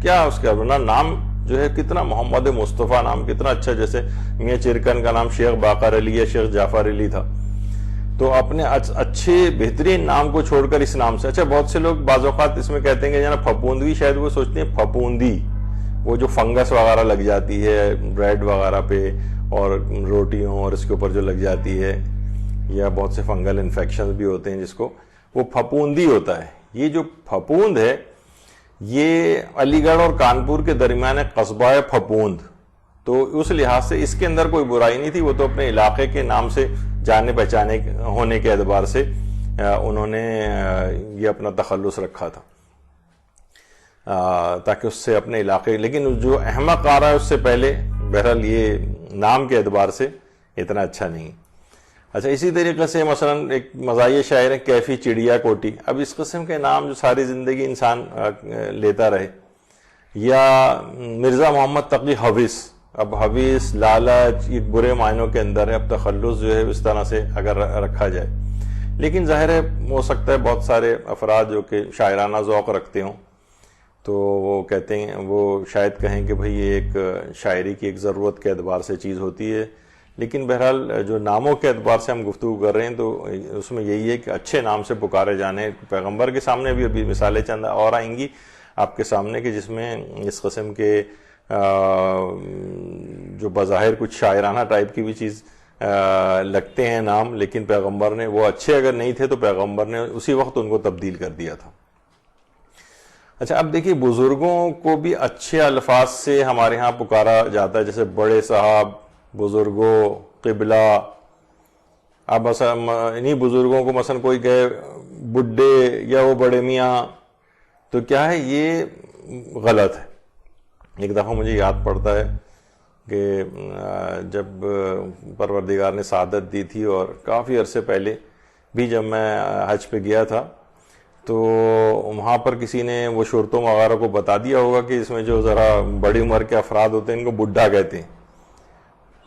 کیا اس کا بنا نام جو ہے کتنا محمد مصطفیٰ نام کتنا اچھا، جیسے میاں چرکن کا نام شیخ باقر علی یا شیخ جعفر علی تھا. تو اپنے اچھے بہترین نام کو چھوڑ کر اس نام سے. اچھا، بہت سے لوگ بعض اوقات اس میں کہتے ہیں کہ جناب پھپوندوی، شاید وہ سوچتے ہیں پھپوندی وہ جو فنگس وغیرہ لگ جاتی ہے بریڈ وغیرہ پہ اور روٹیوں اور اس کے اوپر جو لگ جاتی ہے، یا بہت سے فنگل انفیکشن بھی ہوتے ہیں جس کو وہ پھپوندی ہوتا ہے. یہ جو پھپوند ہے یہ علی گڑھ اور کانپور کے درمیان قصبہ ہے پھپوند. تو اس لحاظ سے اس کے اندر کوئی برائی نہیں تھی، وہ تو اپنے علاقے کے نام سے جانے پہچانے ہونے کے اعتبار سے انہوں نے یہ اپنا تخلص رکھا تھا تاکہ اس سے اپنے علاقے. لیکن جو احمق آ رہا ہے اس سے پہلے بہرحال یہ نام کے اعتبار سے اتنا اچھا نہیں. اچھا، اسی طریقے سے مثلا ایک مزاحیہ شاعر ہے کیفی چڑیا کوٹی. اب اس قسم کے نام جو ساری زندگی انسان لیتا رہے، یا مرزا محمد تقی حویس. اب حویس، لالچ، یہ برے معنوں کے اندر ہے. اب تخلص جو ہے اس طرح سے اگر رکھا جائے، لیکن ظاہر ہے ہو سکتا ہے بہت سارے افراد جو کہ شاعرانہ ذوق رکھتے ہوں تو وہ کہتے ہیں، وہ شاید کہیں کہ بھئی یہ ایک شاعری کی ایک ضرورت کے اعتبار سے چیز ہوتی ہے. لیکن بہرحال جو ناموں کے اعتبار سے ہم گفتگو کر رہے ہیں تو اس میں یہی ہے کہ اچھے نام سے پکارے جانے. پیغمبر کے سامنے بھی ابھی مثالیں چند اور آئیں گی آپ کے سامنے کہ جس میں اس قسم کے جو بظاہر کچھ شاعرانہ ٹائپ کی بھی چیز لگتے ہیں نام، لیکن پیغمبر نے وہ اچھے اگر نہیں تھے تو پیغمبر نے اسی وقت ان کو تبدیل کر دیا تھا. اچھا، اب دیکھیے بزرگوں کو بھی اچھے الفاظ سے ہمارے ہاں پکارا جاتا ہے، جیسے بڑے صاحب، بزرگوں، قبلہ. اب مثلا انہی بزرگوں کو مثلا کوئی کہے بڈھے یا وہ بڑے میاں تو کیا ہے، یہ غلط ہے. ایک دفعہ مجھے یاد پڑتا ہے کہ جب پروردگار نے سعادت دی تھی اور کافی عرصے پہلے بھی جب میں حج پہ گیا تھا تو وہاں پر کسی نے وہ شرطوں وغیرہ کو بتا دیا ہوگا کہ اس میں جو ذرا بڑی عمر کے افراد ہوتے ہیں ان کو بڈھا کہتے ہیں.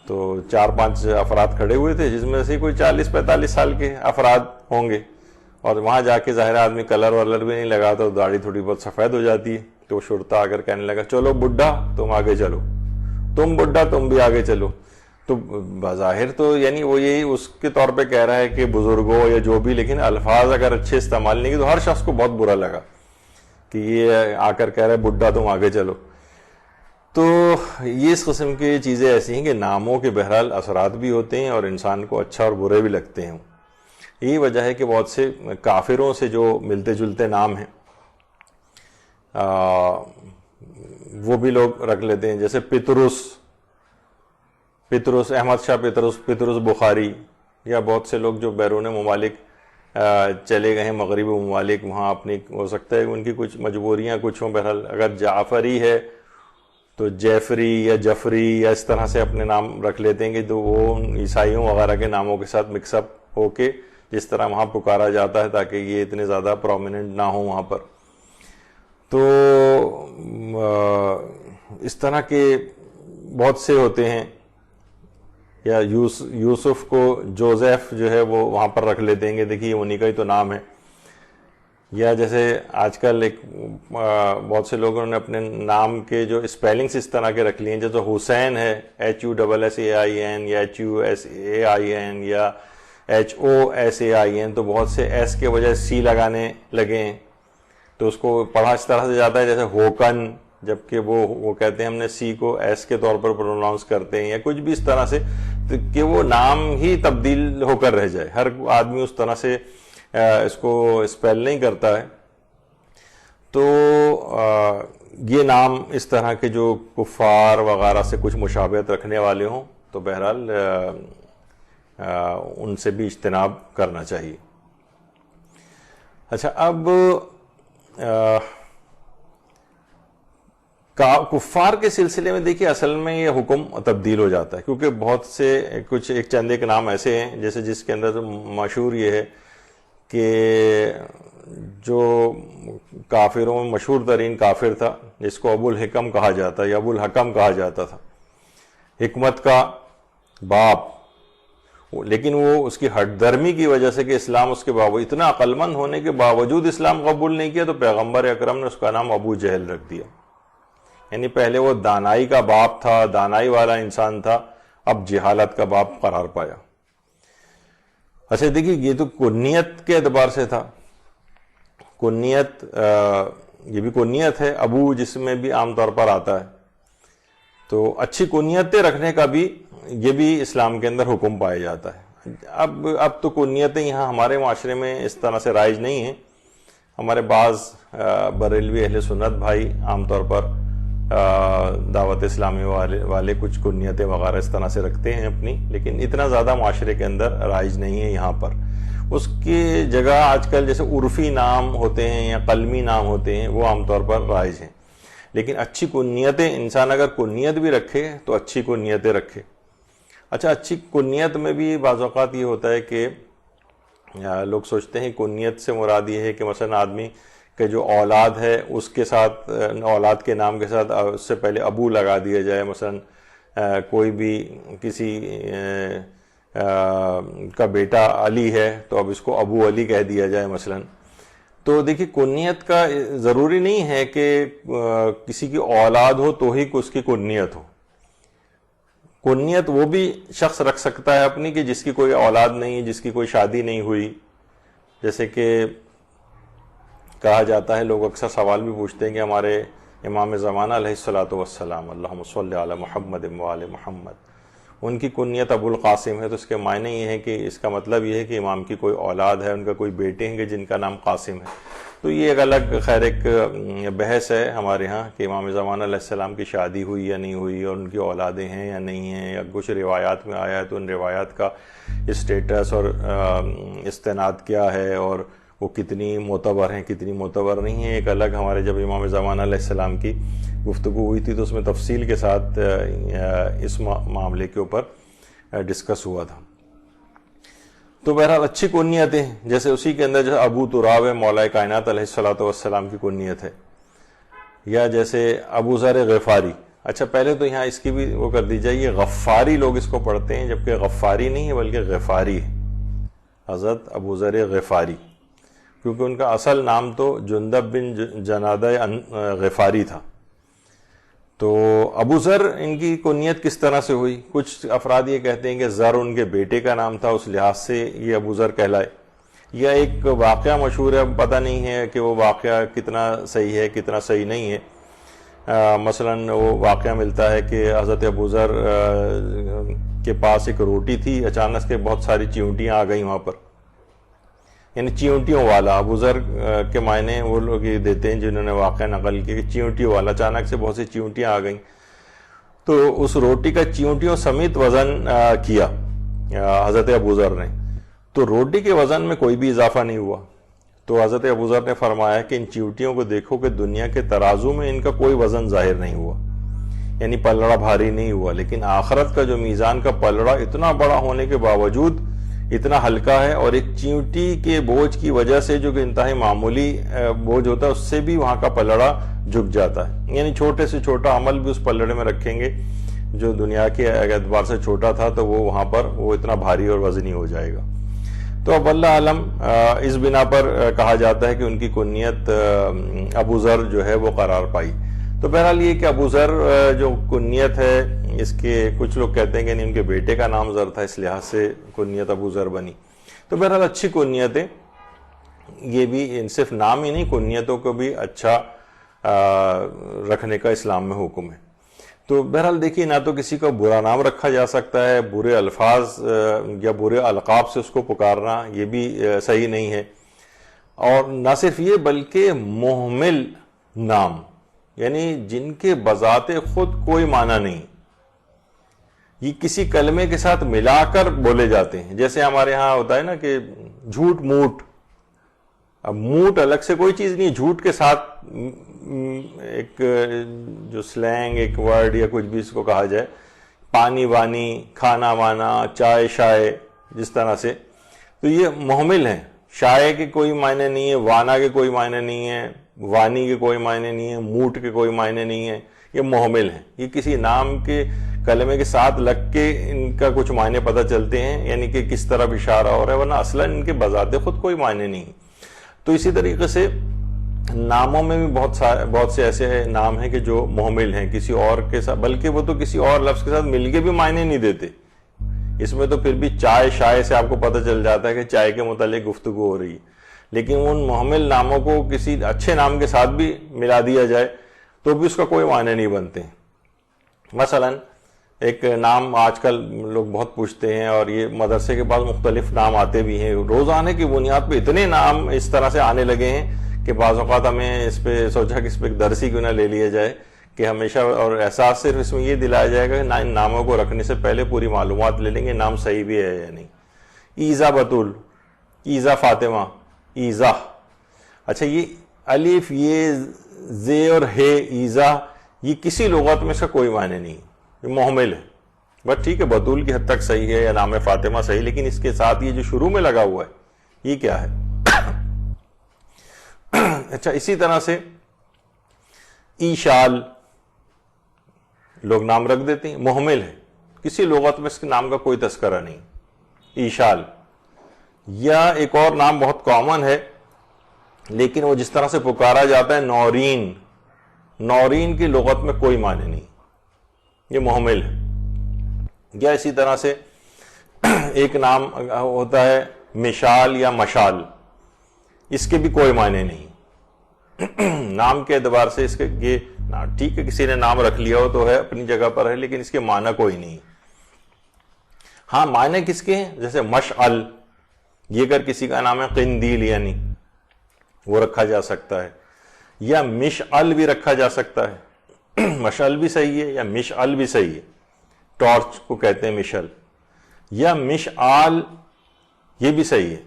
تو 4-5 افراد کھڑے ہوئے تھے جس میں سے کوئی 40-45 سال کے افراد ہوں گے، اور وہاں جا کے ظاہر آدمی کلر ولر بھی نہیں لگاتا تو داڑھی تھوڑی بہت سفید ہو جاتی ہے. تو شرطہ آ کر کہنے لگا چلو بڈھا تم آگے چلو، تم بڈھا تم بھی آگے چلو. تو بظاہر تو یعنی وہ یہی اس کے طور پہ کہہ رہا ہے کہ بزرگوں یا جو بھی، لیکن الفاظ اگر اچھے استعمال نہیں کیے تو ہر شخص کو بہت برا لگا کہ یہ آ کر کہہ رہا ہے بڈھا تم آگے چلو. تو یہ اس قسم کی چیزیں ایسی ہیں کہ ناموں کے بہرحال اثرات بھی ہوتے ہیں اور انسان کو اچھا اور برے بھی لگتے ہیں. یہی وجہ ہے کہ بہت سے کافروں سے جو ملتے جلتے نام ہیں وہ بھی لوگ رکھ لیتے ہیں، جیسے پطرس، احمد شاہ پطرس بخاری، یا بہت سے لوگ جو بیرون ممالک چلے گئے ہیں مغربی ممالک، وہاں اپنی ہو سکتا ہے ان کی کچھ مجبوریاں کچھ ہوں، بہرحال اگر جعفری ہے تو جیفری یا جفری یا اس طرح سے اپنے نام رکھ لیتے ہیں کہ تو وہ عیسائیوں وغیرہ کے ناموں کے ساتھ مکس اپ ہو کے جس طرح وہاں پکارا جاتا ہے تاکہ یہ اتنے زیادہ پرومیننٹ نہ ہوں وہاں پر. تو اس طرح کے بہت سے ہوتے ہیں. یا یوسف کو جوزیف جو ہے وہ وہاں پر رکھ لیتے ہیں کہ دیکھیے انہی کا ہی تو نام ہے. یا جیسے آج کل ایک بہت سے لوگوں نے اپنے نام کے جو اسپیلنگس اس طرح کے رکھ لیے ہیں، جیسے حسین ہے HUSSAIN یا HUSAIN یا HOSAIN، تو بہت سے ایس کے وجہ سی لگانے لگے ہیں، تو اس کو پڑھا اس طرح سے جاتا ہے جیسے ہوکن، جبکہ وہ کہتے ہیں ہم نے سی کو ایس کے طور پر پروناؤنس کرتے ہیں، یا کچھ بھی اس طرح سے کہ وہ نام ہی تبدیل ہو کر رہ جائے. ہر آدمی اس طرح سے اس کو اسپیل نہیں کرتا ہے. تو یہ نام اس طرح کے جو کفار وغیرہ سے کچھ مشابہت رکھنے والے ہوں تو بہرحال ان سے بھی اجتناب کرنا چاہیے. اچھا، اب کفار کے سلسلے میں دیکھیے اصل میں یہ حکم تبدیل ہو جاتا ہے، کیونکہ بہت سے کچھ ایک چند ایک نام ایسے ہیں جیسے جس کے اندر مشہور یہ ہے کہ جو کافروں میں مشہور ترین کافر تھا جس کو ابو الحکم کہا جاتا ہے یا ابو الحکم کہا جاتا تھا، حکمت کا باپ، لیکن وہ اس کی ہٹ درمی کی وجہ سے کہ اسلام اس کے باوجود اتنا عقل مند ہونے کے باوجود اسلام قبول نہیں کیا، تو پیغمبر اکرم نے اس کا نام ابو جہل رکھ دیا. یعنی پہلے وہ دانائی کا باپ تھا، دانائی والا انسان تھا، اب جہالت کا باپ قرار پایا. اچھا دیکھیے، یہ تو کنیت کے اعتبار سے تھا. کنیت یہ بھی کنیت ہے، ابو جس میں بھی عام طور پر آتا ہے. تو اچھی کنیتیں رکھنے کا بھی یہ بھی اسلام کے اندر حکم پایا جاتا ہے. اب تو کنیتیں یہاں ہمارے معاشرے میں اس طرح سے رائج نہیں ہیں. ہمارے بعض بریلوی اہل سنت بھائی عام طور پر دعوت اسلامی والے کچھ کنیتیں وغیرہ اس طرح سے رکھتے ہیں اپنی، لیکن اتنا زیادہ معاشرے کے اندر رائج نہیں ہے یہاں پر. اس کی جگہ آج کل جیسے عرفی نام ہوتے ہیں یا قلمی نام ہوتے ہیں وہ عام طور پر رائج ہیں. لیکن اچھی کنیتیں، انسان اگر کنیت بھی رکھے تو اچھی کنیتیں رکھے. اچھا، اچھی کنیت میں بھی بعض اوقات یہ ہوتا ہے کہ لوگ سوچتے ہیں کنیت سے مراد یہ ہے کہ مثلا آدمی کہ جو اولاد ہے اس کے ساتھ، اولاد کے نام کے ساتھ اس سے پہلے ابو لگا دیا جائے. مثلا کوئی بھی کسی کا بیٹا علی ہے تو اب اس کو ابو علی کہہ دیا جائے مثلا. تو دیکھیے، کنیت کا ضروری نہیں ہے کہ کسی کی اولاد ہو تو ہی اس کی کنیت ہو. کنیت وہ بھی شخص رکھ سکتا ہے اپنی کہ جس کی کوئی اولاد نہیں، جس کی کوئی شادی نہیں ہوئی. جیسے کہ کہا جاتا ہے، لوگ اکثر سوال بھی پوچھتے ہیں کہ ہمارے امام زمانہ علیہ الصلوۃ والسلام اللہم صلی علی محمد وآل محمد، ان کی کنیت ابو القاسم ہے. تو اس کے معنی یہ ہے کہ اس کا مطلب یہ ہے کہ امام کی کوئی اولاد ہے، ان کا کوئی بیٹے ہیں جن کا نام قاسم ہے. تو یہ ایک الگ خیر ایک بحث ہے ہمارے ہاں کہ امام زمانہ علیہ السلام کی شادی ہوئی یا نہیں ہوئی، اور ان کی اولادیں ہیں یا نہیں ہیں، یا کچھ روایات میں آیا ہے تو ان روایات کا اسٹیٹس اور استناد کیا ہے، اور وہ کتنی معتبر ہیں کتنی معتبر نہیں ہیں. ایک الگ ہمارے جب امام زمانہ علیہ السلام کی گفتگو ہوئی تھی تو اس میں تفصیل کے ساتھ اس معاملے کے اوپر ڈسکس ہوا تھا. تو بہرحال اچھی کنیتیں، جیسے اسی کے اندر جیسے ابو تراب ہے، مولا کائنات علیہ الصلوۃ والسلام کی کنیت ہے. یا جیسے ابو ذر غفاری. اچھا، پہلے تو یہاں اس کی بھی وہ کر دی جائے، یہ غفاری لوگ اس کو پڑھتے ہیں، جبکہ غفاری نہیں ہے بلکہ غفاری ہے. حضرت ابو ذر غفاری، کیونکہ ان کا اصل نام تو جندب بن جنادہ غفاری تھا. تو ابو ذر ان کی کنیت کس طرح سے ہوئی؟ کچھ افراد یہ کہتے ہیں کہ ذر ان کے بیٹے کا نام تھا، اس لحاظ سے یہ ابو ذر کہلائے. یا ایک واقعہ مشہور ہے، پتہ نہیں ہے کہ وہ واقعہ کتنا صحیح ہے کتنا صحیح نہیں ہے. مثلا وہ واقعہ ملتا ہے کہ حضرت ابو ذر کے پاس ایک روٹی تھی، اچانک سے بہت ساری چیونٹیاں آ گئیں وہاں پر. یعنی چیونٹیوں والا، ابو ذر کے معنی وہ لوگ یہ دیتے ہیں جنہوں نے واقعہ نقل کیا کہ چیونٹیوں والا، اچانک سے بہت سی چیونٹیاں آ گئیں تو اس روٹی کا چیونٹیوں سمیت وزن کیا حضرت ابو ذر نے. تو روٹی کے وزن میں کوئی بھی اضافہ نہیں ہوا. تو حضرت ابوذر نے فرمایا کہ ان چیوٹیوں کو دیکھو کہ دنیا کے ترازو میں ان کا کوئی وزن ظاہر نہیں ہوا، یعنی پلڑا بھاری نہیں ہوا، لیکن آخرت کا جو میزان کا پلڑا اتنا بڑا ہونے کے باوجود اتنا ہلکا ہے، اور ایک چیونٹی کے بوجھ کی وجہ سے جو کہ انتہائی معمولی بوجھ ہوتا ہے اس سے بھی وہاں کا پلڑا جھک جاتا ہے. یعنی چھوٹے سے چھوٹا عمل بھی اس پلڑے میں رکھیں گے جو دنیا کے اعتبار سے چھوٹا تھا تو وہ وہاں پر وہ اتنا بھاری اور وزنی ہو جائے گا. تو اب اللہ عالم اس بنا پر کہا جاتا ہے کہ ان کی کنیت ابوذر جو ہے وہ قرار پائی. تو بہرحال یہ کہ ابوذر جو کنیت ہے اس کے کچھ لوگ کہتے ہیں کہ ان کے بیٹے کا نام ذر تھا، اس لحاظ سے کنیت ابوذر بنی. تو بہرحال اچھی کنیتیں، یہ بھی صرف نام ہی نہیں، کنیتوں کو بھی اچھا رکھنے کا اسلام میں حکم ہے. تو بہرحال دیکھیے، نہ تو کسی کا برا نام رکھا جا سکتا ہے، برے الفاظ یا برے القاب سے اس کو پکارنا یہ بھی صحیح نہیں ہے. اور نہ صرف یہ بلکہ محمل نام، یعنی جن کے بذات خود کوئی معنی نہیں، یہ کسی کلمے کے ساتھ ملا کر بولے جاتے ہیں. جیسے ہمارے ہاں ہوتا ہے نا کہ جھوٹ موٹ. اب موٹ الگ سے کوئی چیز نہیں، جھوٹ کے ساتھ ایک جو سلینگ ایک ورڈ یا کچھ بھی اس کو کہا جائے، پانی وانی، کھانا وانا، چائے شائے، جس طرح سے. تو یہ محمل ہیں. شائے کے کوئی معنی نہیں ہے، وانا کے کوئی معنی نہیں ہے، وانی کے کوئی معنی نہیں ہے، موٹ کے کوئی معنی نہیں ہے. یہ محمل ہیں. یہ کسی نام کے کلمے کے ساتھ لگ کے ان کا کچھ معنی پتہ چلتے ہیں، یعنی کہ کس طرح اشارہ ہو رہا ہے، ورنہ اصلاً ان کے بذات خود کوئی معنی نہیں. تو اسی طریقے سے ناموں میں بھی بہت سے ایسے نام ہیں کہ جو محمل ہیں کسی اور کے ساتھ، بلکہ وہ تو کسی اور لفظ کے ساتھ مل کے بھی معنی نہیں دیتے. اس میں تو پھر بھی چائے شائے سے آپ کو پتہ چل جاتا ہے کہ چائے کے متعلق گفتگو ہو رہی ہے. لیکن ان محمل ناموں کو کسی اچھے نام کے ساتھ بھی ملا دیا جائے تو بھی اس کا کوئی معنی نہیں بنتے. مثلا ایک نام آج کل لوگ بہت پوچھتے ہیں، اور یہ مدرسے کے بعد مختلف نام آتے بھی ہیں، روزانے کی بنیاد پہ اتنے نام اس طرح سے آنے لگے ہیں کہ بعض اوقات ہمیں اس پہ سوچا کہ اس پہ ایک درس ہی کیوں نہ لے لیا جائے کہ ہمیشہ، اور احساس صرف اس میں یہ دلایا جائے گا کہ ان ناموں کو رکھنے سے پہلے پوری معلومات لے لیں گے نام صحیح بھی ہے یا نہیں. ایزا بطول، ایزا فاطمہ، ایزا. اچھا، یہ الف، یہ زے اور ہے، ایزا، یہ کسی لغت میں اس کا کوئی معنی نہیں، یہ محمل ہے. بس ٹھیک ہے، بطول کی حد تک صحیح ہے یا نام فاطمہ صحیح، لیکن اس کے ساتھ یہ جو شروع میں لگا ہوا ہے یہ کیا ہے؟ اچھا، اسی طرح سے ایشال لوگ نام رکھ دیتے ہیں، محمل ہے، کسی لغت میں اس کے نام کا کوئی تذکرہ نہیں. ایشال. یا ایک اور نام بہت کامن ہے لیکن وہ جس طرح سے پکارا جاتا ہے، نورین. نورین کی لغت میں کوئی معنی نہیں، یہ محمل ہے. یا اسی طرح سے ایک نام ہوتا ہے مشال یا مشال، اس کے بھی کوئی معنی نہیں. نام کے اعتبار سے اس کے یہ ٹھیک ہے، کسی نے نام رکھ لیا ہو تو ہے، اپنی جگہ پر ہے، لیکن اس کے معنی کوئی نہیں. ہاں، معنی کس کے ہیں؟ جیسے مشعل، یہ اگر کسی کا نام ہے قندیل، یعنی وہ رکھا جا سکتا ہے. یا مشعل بھی رکھا جا سکتا ہے، مشعل بھی صحیح ہے یا مشعل بھی صحیح ہے، ٹارچ کو کہتے ہیں مشعل. یا مشعال، یہ بھی صحیح ہے.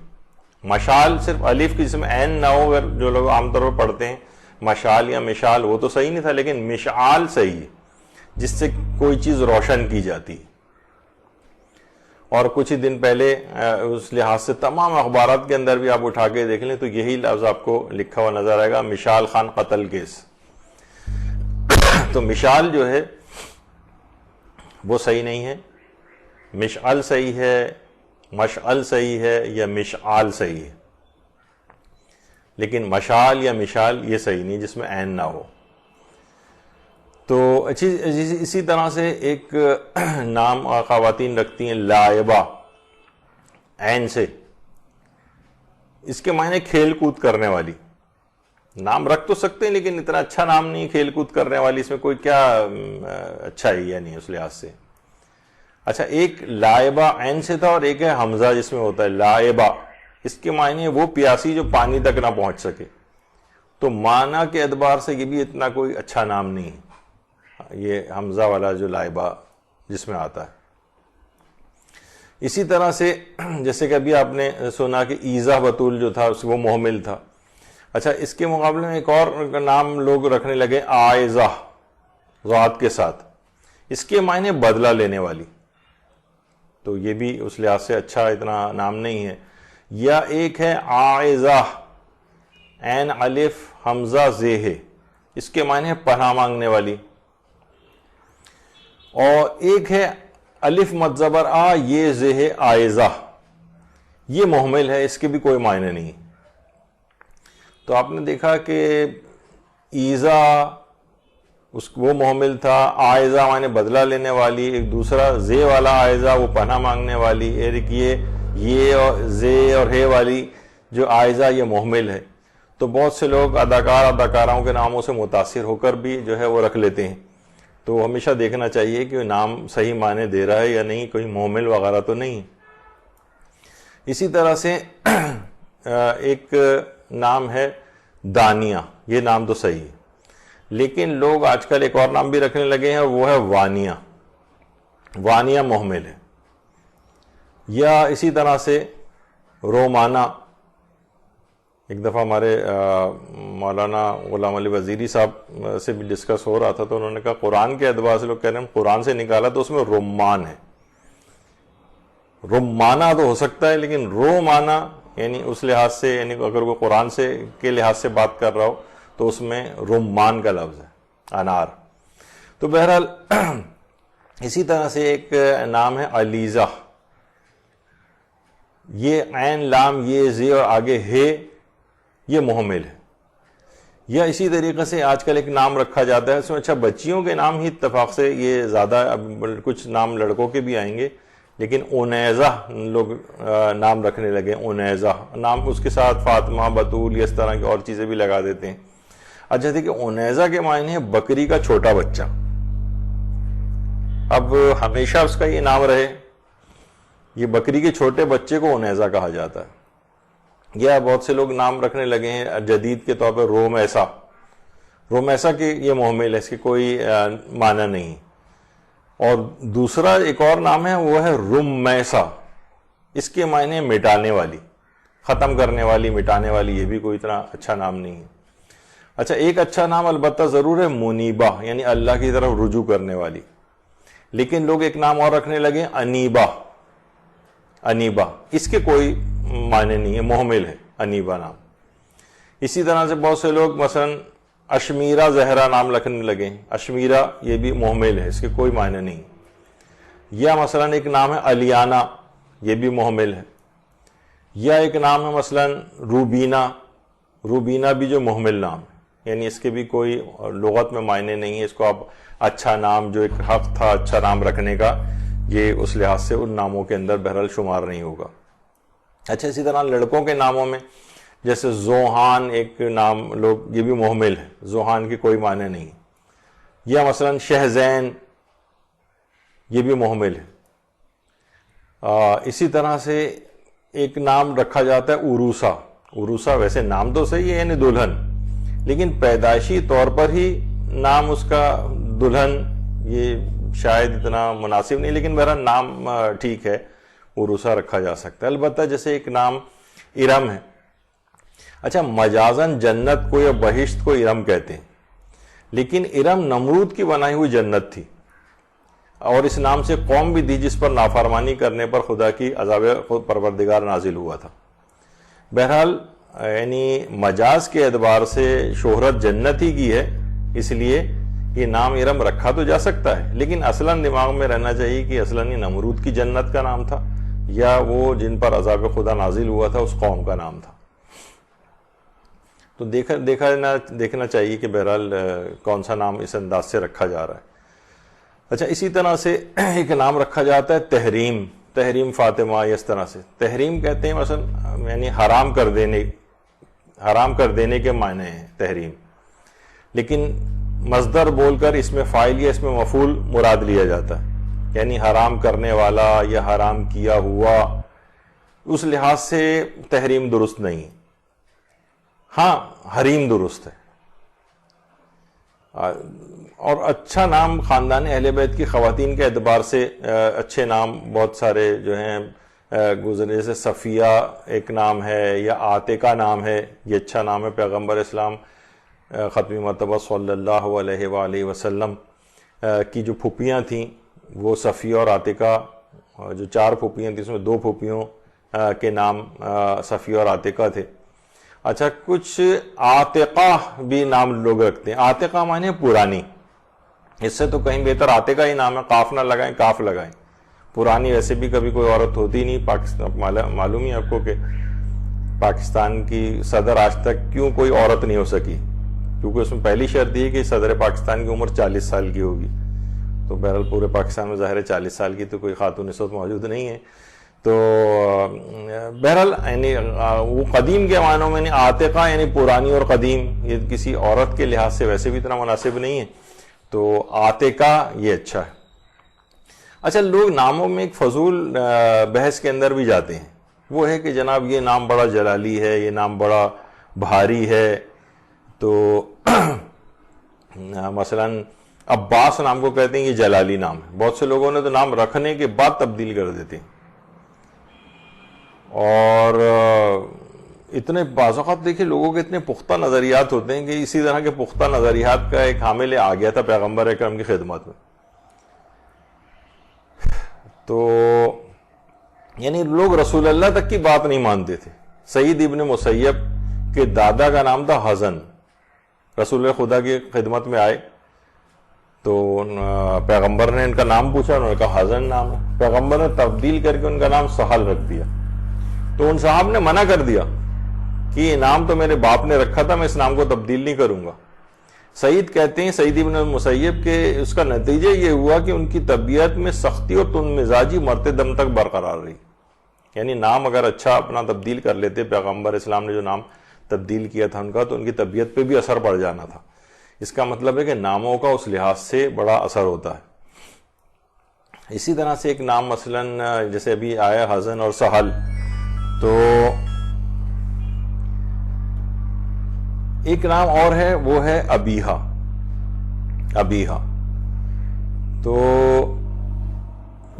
مشال صرف الف کی جس میں عین نہ ہو، اگر جو لوگ عام طور پر پڑھتے ہیں مشال یا مشال، وہ تو صحیح نہیں تھا، لیکن مشعال صحیح ہے، جس سے کوئی چیز روشن کی جاتی ہے. اور کچھ ہی دن پہلے اس لحاظ سے تمام اخبارات کے اندر بھی آپ اٹھا کے دیکھ لیں تو یہی لفظ آپ کو لکھا ہوا نظر آئے گا، مشال خان قتل کیس. تو مشال جو ہے وہ صحیح نہیں ہے، مشعل صحیح ہے، مشعل صحیح ہے، یا مشعال صحیح ہے. لیکن مشال یا مشال یہ صحیح نہیں جس میں عین نہ ہو. تو اسی طرح سے ایک نام خواتین رکھتی ہیں لائبہ، عین سے. اس کے معنی کھیل کود کرنے والی. نام رکھ تو سکتے ہیں لیکن اتنا اچھا نام نہیں، کھیل کود کرنے والی، اس میں کوئی کیا اچھا ہی ہے نہیں اس لحاظ سے. اچھا، ایک لائبہ عین سے تھا اور ایک ہے حمزہ جس میں ہوتا ہے لائبہ. اس کے معنی وہ پیاسی جو پانی تک نہ پہنچ سکے. تو معنی کے اعتبار سے یہ بھی اتنا کوئی اچھا نام نہیں ہے، یہ حمزہ والا جو لائبہ جس میں آتا ہے. اسی طرح سے جیسے کہ ابھی آپ نے سنا کہ ایزا بطول جو تھا وہ محمل تھا. اچھا اس کے مقابلے میں ایک اور نام لوگ رکھنے لگے عائزہ ذات کے ساتھ. اس کے معنی بدلہ لینے والی, تو یہ بھی اس لحاظ سے اچھا اتنا نام نہیں ہے. یا ایک ہے عائزہ عین الف حمزہ زے ہے, اس کے معنی ہے پناہ مانگنے والی. اور ایک ہے الف مد زبر آ یہ زے ہے عائزہ, یہ محمل ہے, اس کے بھی کوئی معنی نہیں. تو آپ نے دیکھا کہ ایزا وہ محمل تھا, عائزہ معنی بدلہ لینے والی, ایک دوسرا زے والا عائزہ وہ پناہ مانگنے والی, ایک یہ اور زے اور ہے والی جو عائزہ یہ محمل ہے. تو بہت سے لوگ اداکاراؤں کے ناموں سے متاثر ہو کر بھی جو ہے وہ رکھ لیتے ہیں. تو ہمیشہ دیکھنا چاہیے کہ نام صحیح معنی دے رہا ہے یا نہیں, کوئی محمل وغیرہ تو نہیں. اسی طرح سے ایک نام ہے دانیہ, یہ نام تو صحیح ہے, لیکن لوگ آج کل ایک اور نام بھی رکھنے لگے ہیں, وہ ہے وانیہ. وانیہ محمل ہے. یا اسی طرح سے رومانہ, ایک دفعہ ہمارے مولانا غلام علی وزیری صاحب سے بھی ڈسکس ہو رہا تھا, تو انہوں نے کہا قرآن کے اعتبار سے لوگ کہہ رہے ہیں قرآن سے نکالا تو اس میں رومان ہے. رومانہ تو ہو سکتا ہے, لیکن رومانہ یعنی اس لحاظ سے, یعنی اگر وہ قرآن سے کے لحاظ سے بات کر رہا ہو تو اس میں رمان کا لفظ ہے, انار. تو بہرحال اسی طرح سے ایک نام ہے علیزہ, یہ عین لام یہ زی اور آگے ہے, یہ محمل ہے. یا اسی طریقے سے آج کل ایک نام رکھا جاتا ہے, اس میں اچھا بچیوں کے نام ہی اتفاق سے یہ زیادہ, اب کچھ نام لڑکوں کے بھی آئیں گے, لیکن انیزہ لوگ نام رکھنے لگے. انیزہ نام, اس کے ساتھ فاطمہ بطول اس طرح کی اور چیزیں بھی لگا دیتے ہیں. اچھا دیکھیں انیزہ کے معنی ہے بکری کا چھوٹا بچہ. اب ہمیشہ اس کا یہ نام رہے, یہ بکری کے چھوٹے بچے کو انیزہ کہا جاتا ہے. یا بہت سے لوگ نام رکھنے لگے ہیں جدید کے طور پر رومیسا. رومیسا کے یہ محمل ہے, اس کے کوئی معنی نہیں. اور دوسرا ایک اور نام ہے وہ ہے رمیسا, اس کے معنی مٹانے والی, ختم کرنے والی, مٹانے والی. یہ بھی کوئی اتنا اچھا نام نہیں ہے. اچھا ایک اچھا نام البتہ ضرور ہے منیبہ, یعنی اللہ کی طرف رجوع کرنے والی. لیکن لوگ ایک نام اور رکھنے لگے انیبہ. انیبہ اس کے کوئی معنی نہیں ہے, محمل ہے انیبہ نام. اسی طرح سے بہت سے لوگ مثلا اشمیرہ زہرا نام رکھنے لگے. اشمیرہ یہ بھی محمل ہے, اس کے کوئی معنی نہیں. یا مثلا ایک نام ہے الیانہ, یہ بھی محمل ہے. یا ایک نام ہے مثلا روبینہ. روبینہ بھی جو محمل نام ہے, یعنی اس کے بھی کوئی لغت میں معنی نہیں ہے. اس کو آپ اچھا نام, جو ایک حق تھا اچھا نام رکھنے کا, یہ اس لحاظ سے ان ناموں کے اندر بہرحال شمار نہیں ہوگا. اچھا اسی طرح لڑکوں کے ناموں میں جیسے زوحان ایک نام لوگ, یہ بھی محمل ہے, زوحان کی کوئی معنی نہیں. یا مثلا شہزین, یہ بھی محمل ہے. اسی طرح سے ایک نام رکھا جاتا ہے عروسہ. عروسہ ویسے نام تو صحیح ہے یعنی دلہن, لیکن پیدائشی طور پر ہی نام اس کا دلہن, یہ شاید اتنا مناسب نہیں, لیکن میرا نام ٹھیک ہے, عروسہ رکھا جا سکتا ہے. البتہ جیسے ایک نام ارم ہے. اچھا مجازن جنت کو یا بہشت کو ارم کہتے ہیں, لیکن ارم نمرود کی بنائی ہوئی جنت تھی, اور اس نام سے قوم بھی تھی جس پر نافرمانی کرنے پر خدا کی عذاب پروردگار نازل ہوا تھا. بہرحال یعنی مجاز کے اعتبار سے شہرت جنت ہی کی ہے, اس لیے یہ نام ارم رکھا تو جا سکتا ہے, لیکن اصلاً دماغ میں رہنا چاہیے کہ اصلاً یہ نمرود کی جنت کا نام تھا, یا وہ جن پر عذاب خدا نازل ہوا تھا اس قوم کا نام تھا. تو دیکھنا چاہیے کہ بہرحال کون سا نام اس انداز سے رکھا جا رہا ہے. اچھا اسی طرح سے ایک نام رکھا جاتا ہے تحریم. تحریم فاطمہ, اس طرح سے تحریم کہتے ہیں مثلا یعنی حرام کر دینے کے معنی ہیں تحریم, لیکن مصدر بول کر اس میں فاعل یا اس میں مفعول مراد لیا جاتا ہے, یعنی حرام کرنے والا یا حرام کیا ہوا. اس لحاظ سے تحریم درست نہیں. ہاں حریم درست ہے, اور اچھا نام خاندان اہل بیت کی خواتین کے اعتبار سے اچھے نام بہت سارے جو ہیں گزرے، جیسے صفیہ ایک نام ہے، یا عاتقہ نام ہے، یہ اچھا نام ہے۔ پیغمبر اسلام ختمی مرتبہ صلی اللہ علیہ وآلہ وسلم کی جو پھوپھیاں تھیں وہ صفیہ اور عاتقہ، جو 4 پھوپھیاں تھیں اس میں 2 پھوپھیوں کے نام صفیہ اور عاتقہ تھے۔ اچھا، کچھ عاتقہ بھی نام لوگ رکھتے ہیں۔ عاتقہ معنی پرانی، اس سے تو کہیں بہتر عاتقہ ہی نام ہے، قاف نہ لگائیں، کاف لگائیں۔ پرانی ویسے بھی کبھی کوئی عورت ہوتی نہیں پاکستان، معلوم ہی آپ کو کہ پاکستان کی صدر آج تک کیوں کوئی عورت نہیں ہو سکی، کیونکہ اس میں پہلی شرط یہ کہ صدر پاکستان کی عمر 40 سال کی ہوگی۔ تو بہرحال پورے پاکستان میں ظاہر ہے 40 سال کی تو کوئی خاتون اس وقت موجود نہیں ہے۔ تو بہرحال یعنی وہ قدیم کے معنوں میں نہیں، عاتقہ یعنی پرانی اور قدیم، یہ کسی عورت کے لحاظ سے ویسے بھی اتنا مناسب نہیں ہے، تو عاتقہ یہ اچھا ہے۔ اچھا، لوگ ناموں میں ایک فضول بحث کے اندر بھی جاتے ہیں، وہ ہے کہ جناب یہ نام بڑا جلالی ہے، یہ نام بڑا بھاری ہے۔ تو مثلا عباس نام کو کہتے ہیں یہ جلالی نام ہے، بہت سے لوگوں نے تو نام رکھنے کے بعد تبدیل کر دیتے ہیں۔ اور اتنے بعض اوقات دیکھیں لوگوں کے اتنے پختہ نظریات ہوتے ہیں کہ اسی طرح کے پختہ نظریات کا ایک حامل آ گیا تھا پیغمبر اکرم کی خدمت میں۔ تو یعنی لوگ رسول اللہ تک کی بات نہیں مانتے تھے۔ سعید ابن مسیب کے دادا کا نام تھا حزن، رسول خدا کی خدمت میں آئے تو پیغمبر نے ان کا نام پوچھا، انہوں نے کہا حزن نام ہے۔ پیغمبر نے تبدیل کر کے ان کا نام سہل رکھ دیا، تو ان صاحب نے منع کر دیا کہ یہ نام تو میرے باپ نے رکھا تھا، میں اس نام کو تبدیل نہیں کروں گا۔ سعید کہتے ہیں، سعید ابن مسیب کے اس کا نتیجہ یہ ہوا کہ ان کی طبیعت میں سختی اور تند مزاجی مرتے دم تک برقرار رہی۔ یعنی نام اگر اچھا اپنا تبدیل کر لیتے، پیغمبر اسلام نے جو نام تبدیل کیا تھا ان کا، تو ان کی طبیعت پہ بھی اثر پڑ جانا تھا۔ اس کا مطلب ہے کہ ناموں کا اس لحاظ سے بڑا اثر ہوتا ہے۔ اسی طرح سے ایک نام مثلا جیسے ابھی آیا حزن اور سہل، تو ایک نام اور ہے وہ ہے ابیہا۔ ابیہا تو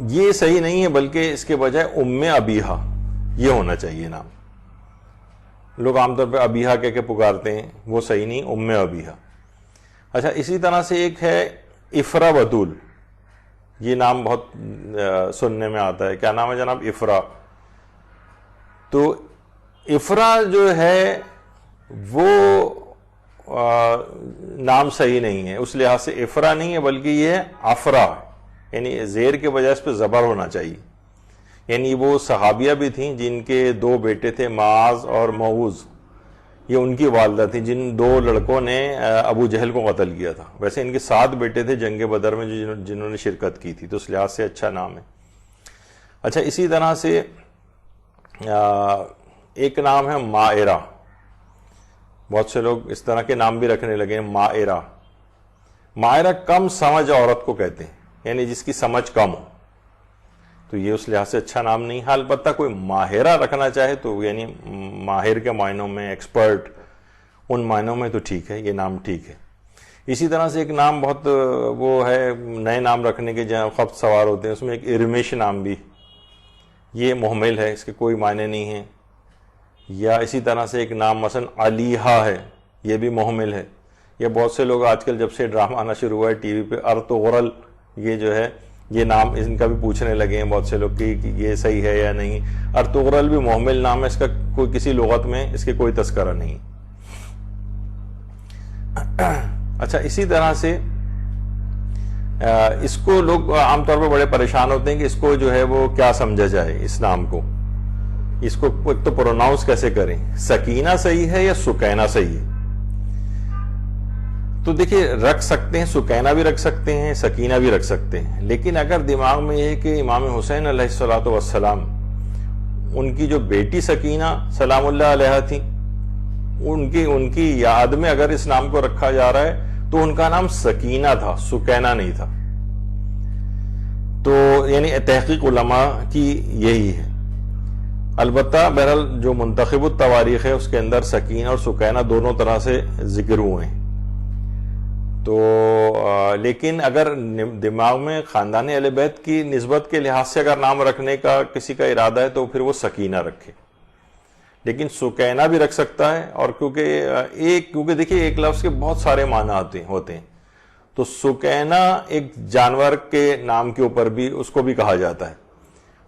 یہ صحیح نہیں ہے، بلکہ اس کے بجائے ام ابیہا یہ ہونا چاہیے نام۔ لوگ عام طور پہ ابیہا کہہ کے پکارتے ہیں، وہ صحیح نہیں، ام ابیہا۔ اچھا، اسی طرح سے ایک ہے افرا بطول، یہ نام بہت سننے میں آتا ہے۔ کیا نام ہے جناب؟ افرا۔ تو افرا جو ہے وہ نام صحیح نہیں ہے، اس لحاظ سے افرا نہیں ہے، بلکہ یہ ہے افرا، یعنی زیر کے بجائے اس پہ زبر ہونا چاہیے۔ یعنی وہ صحابیہ بھی تھیں جن کے 2 بیٹے تھے، معاذ اور معوذ، یہ ان کی والدہ تھی جن 2 لڑکوں نے ابو جہل کو قتل کیا تھا۔ ویسے ان کے 7 بیٹے تھے جنگ بدر میں جنہوں نے شرکت کی تھی، تو اس لحاظ سے اچھا نام ہے۔ اچھا، اسی طرح سے ایک نام ہے مائرہ، بہت سے لوگ اس طرح کے نام بھی رکھنے لگے ہیں۔ مائرہ، مائرہ کم سمجھ عورت کو کہتے ہیں، یعنی جس کی سمجھ کم ہو، تو یہ اس لحاظ سے اچھا نام نہیں ہے۔ البتہ کوئی ماہرہ رکھنا چاہے تو یعنی ماہر کے معنوں میں، ایکسپرٹ، ان معنوں میں تو ٹھیک ہے، یہ نام ٹھیک ہے۔ اسی طرح سے ایک نام بہت وہ ہے نئے نام رکھنے کے جہاں خبت سوار ہوتے ہیں، اس میں ایک ارمش نام بھی، یہ محمل ہے، اس کے کوئی معنی نہیں ہے۔ یا اسی طرح سے ایک نام مثلا علیحہ ہے، یہ بھی محمل ہے۔ یہ بہت سے لوگ آج کل جب سے ڈرامہ آنا شروع ہوا ہے ٹی وی پہ، ارطغرل، یہ جو ہے یہ نام ان کا بھی پوچھنے لگے ہیں بہت سے لوگ کہ یہ صحیح ہے یا نہیں۔ ارطغرل بھی محمل نام ہے، اس کا کوئی کسی لغت میں اس کے کوئی تذکرہ نہیں۔ اچھا، اسی طرح سے اس کو لوگ عام طور پر بڑے پریشان ہوتے ہیں کہ اس کو جو ہے وہ کیا سمجھا جائے، اس نام کو، اس کو ایک تو پروناؤنس کیسے کریں، سکینہ صحیح ہے یا سکینہ صحیح ہے؟ تو دیکھیے رکھ سکتے ہیں، سکینہ بھی رکھ سکتے ہیں، سکینہ بھی رکھ سکتے ہیں، لیکن اگر دماغ میں یہ ہے کہ امام حسین علیہ الصلوۃ والسلام، ان کی جو بیٹی سکینہ سلام اللہ علیہا تھی، ان کی یاد میں اگر اس نام کو رکھا جا رہا ہے تو ان کا نام سکینہ تھا، سکینہ نہیں تھا۔ تو یعنی تحقیق علماء کی یہی ہے۔ البتہ بہرحال جو منتخب التواریخ ہے اس کے اندر سکینہ اور سکینہ دونوں طرح سے ذکر ہوئے ہیں۔ تو لیکن اگر دماغ میں خاندان اہل بیت کی نسبت کے لحاظ سے اگر نام رکھنے کا کسی کا ارادہ ہے تو پھر وہ سکینہ رکھے. لیکن سکینہ بھی رکھ سکتا ہے، اور کیونکہ دیکھیے ایک لفظ کے بہت سارے معنی ہوتے ہیں، تو سکینہ ایک جانور کے نام کے اوپر بھی اس کو بھی کہا جاتا ہے.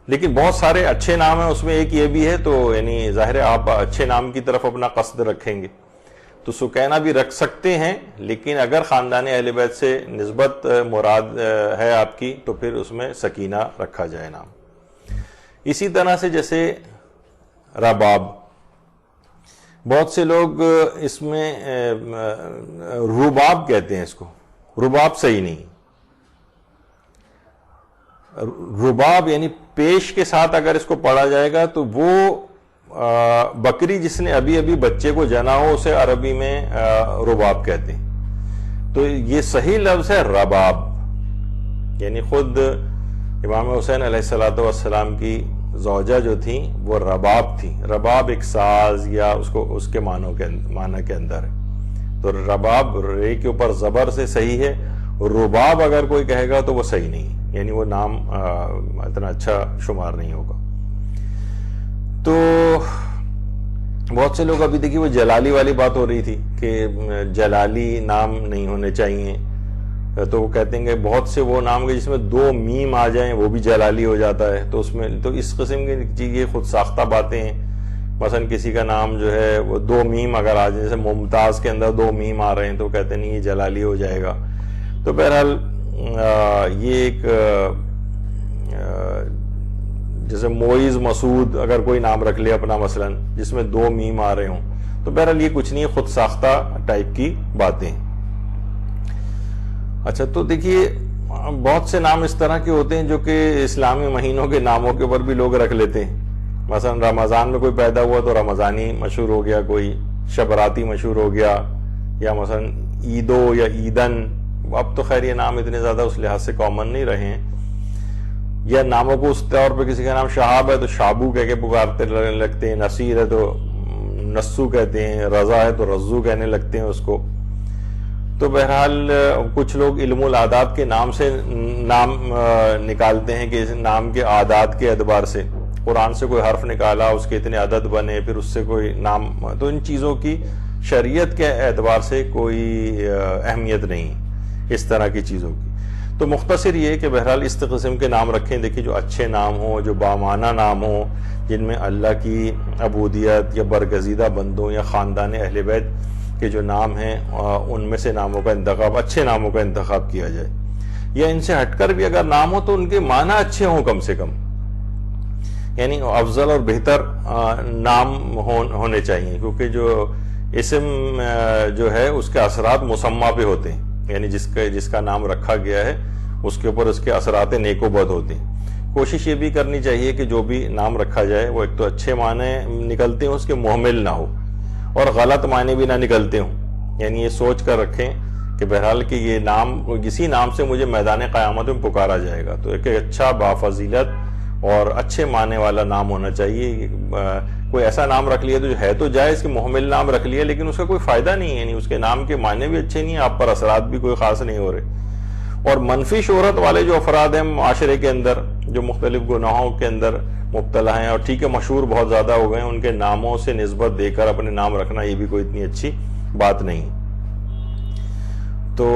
لیکن بہت سارے اچھے نام ہیں، اس میں ایک یہ بھی ہے، تو یعنی ظاہر ہے آپ اچھے نام کی طرف اپنا قصد رکھیں گے تو سکینہ بھی رکھ سکتے ہیں. لیکن اگر خاندان اہل بیت سے نسبت مراد ہے آپ کی تو پھر اس میں سکینہ رکھا جائے نام. اسی طرح سے جیسے رباب، بہت سے لوگ اس میں رباب کہتے ہیں، اس کو رباب صحیح نہیں. رباب یعنی پیش کے ساتھ اگر اس کو پڑھا جائے گا تو وہ بکری جس نے ابھی ابھی بچے کو جنا ہو اسے عربی میں رباب کہتے ہیں. تو یہ صحیح لفظ ہے رباب. یعنی خود امام حسین علیہ السلام کی زوجہ جو تھیں وہ رباب تھی. رباب ایک ساز یا اس کے معنی کے اندر ہے. تو رباب رے کے اوپر زبر سے صحیح ہے. رباب اگر کوئی کہے گا تو وہ صحیح نہیں، یعنی وہ نام اتنا اچھا شمار نہیں ہوگا. تو بہت سے لوگ ابھی دیکھیے وہ جلالی والی بات ہو رہی تھی کہ جلالی نام نہیں ہونے چاہیے، تو وہ کہتے ہیں کہ بہت سے وہ نام کے جس میں 2 میم آ جائیں وہ بھی جلالی ہو جاتا ہے. تو اس قسم کی چیزیں خود ساختہ باتیں ہیں. مثلا کسی کا نام جو ہے وہ 2 میم اگر آ جائیں، جیسے ممتاز کے اندر 2 میم آ رہے ہیں تو کہتے ہیں نہیں یہ جلالی ہو جائے گا. تو بہرحال یہ ایک جیسے معیز مسعود اگر کوئی نام رکھ لے اپنا مثلا جس میں 2 میم آ رہے ہوں، تو بہرحال یہ کچھ نہیں، خود ساختہ ٹائپ کی باتیں. اچھا، تو دیکھیے بہت سے نام اس طرح کے ہوتے ہیں جو کہ اسلامی مہینوں کے ناموں کے اوپر بھی لوگ رکھ لیتے ہیں. مثلا رمضان میں کوئی پیدا ہوا تو رمضانی مشہور ہو گیا، کوئی شبراتی مشہور ہو گیا، یا مثلا عیدو یا عیدن. اب تو خیر یہ نام اتنے زیادہ اس لحاظ سے کامن نہیں رہے ہیں. یا ناموں کو اس طور پہ کسی کا نام شہاب ہے تو شابو کہہ کے پکارتے لگتے ہیں، نصیر ہے تو نسو کہتے ہیں، رضا ہے تو رزو کہنے لگتے ہیں اس کو. تو بہرحال کچھ لوگ علم العادات کے نام سے نام نکالتے ہیں کہ اس نام کے عادات کے اعتبار سے قرآن سے کوئی حرف نکالا، اس کے اتنے عدد بنے، پھر اس سے کوئی نام. تو ان چیزوں کی شریعت کے اعتبار سے کوئی اہمیت نہیں اس طرح کی چیزوں کی. تو مختصر یہ کہ بہرحال اس قسم کے نام رکھیں. دیکھیں جو اچھے نام ہوں، جو بامعنی نام ہوں، جن میں اللہ کی عبودیت یا برگزیدہ بندوں یا خاندان اہل بیت کے جو نام ہیں ان میں سے ناموں کا انتخاب، اچھے ناموں کا انتخاب کیا جائے. یا ان سے ہٹ کر بھی اگر نام ہو تو ان کے معنی اچھے ہوں کم سے کم، یعنی افضل اور بہتر نام ہونے چاہیے. کیونکہ جو اسم جو ہے اس کے اثرات مسمى پہ ہوتے ہیں، یعنی جس کا نام رکھا گیا ہے اس کے اوپر اس کے اثرات نیک و بد ہوتے ہیں. کوشش یہ بھی کرنی چاہیے کہ جو بھی نام رکھا جائے وہ ایک تو اچھے معنی نکلتے ہیں، اس کے محمل نہ ہو، اور غلط معنی بھی نہ نکلتے ہوں. یعنی یہ سوچ کر رکھیں کہ بہرحال کہ یہ نام کسی نام سے مجھے میدان قیامت میں پکارا جائے گا، تو ایک اچھا بافضیلت اور اچھے معنی والا نام ہونا چاہیے. کوئی ایسا نام رکھ لیا تو جو ہے تو جائے، اس کے محمل نام رکھ لیا لیکن اس کا کوئی فائدہ نہیں ہے، یعنی اس کے نام کے معنی بھی اچھے نہیں ہیں، آپ پر اثرات بھی کوئی خاص نہیں ہو رہے. اور منفی شہرت والے جو افراد ہیں معاشرے کے اندر، جو مختلف گناہوں کے اندر مبتلا ہیں اور ٹھیک ہے مشہور بہت زیادہ ہو گئے ہیں، ان کے ناموں سے نسبت دے کر اپنے نام رکھنا یہ بھی کوئی اتنی اچھی بات نہیں. تو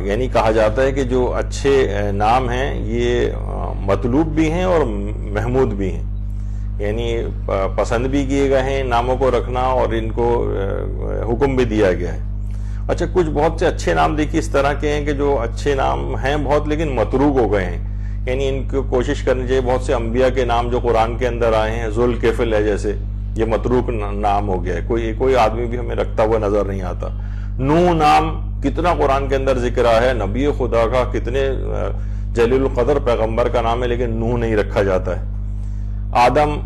یعنی کہا جاتا ہے کہ جو اچھے نام ہیں یہ مطلوب بھی ہیں اور محمود بھی ہیں، یعنی پسند بھی کیے گئے ہیں ناموں کو رکھنا، اور ان کو حکم بھی دیا گیا ہے. اچھا، کچھ بہت سے اچھے نام دیکھیے اس طرح کے ہیں کہ جو اچھے نام ہیں بہت لیکن متروک ہو گئے ہیں، یعنی ان کو کوشش کرنی چاہیے. بہت سے انبیاء کے نام جو قرآن کے اندر آئے ہیں، ذوالکفل ہے جیسے، یہ متروک نام ہو گیا ہے، کوئی آدمی بھی ہمیں رکھتا ہوا نظر نہیں آتا. نوح نام کتنا قرآن کے اندر ذکر آیا ہے، نبی خدا کا کتنے جلیل القدر پیغمبر کا نام ہے، لیکن نوح نہیں رکھا جاتا ہے. آدم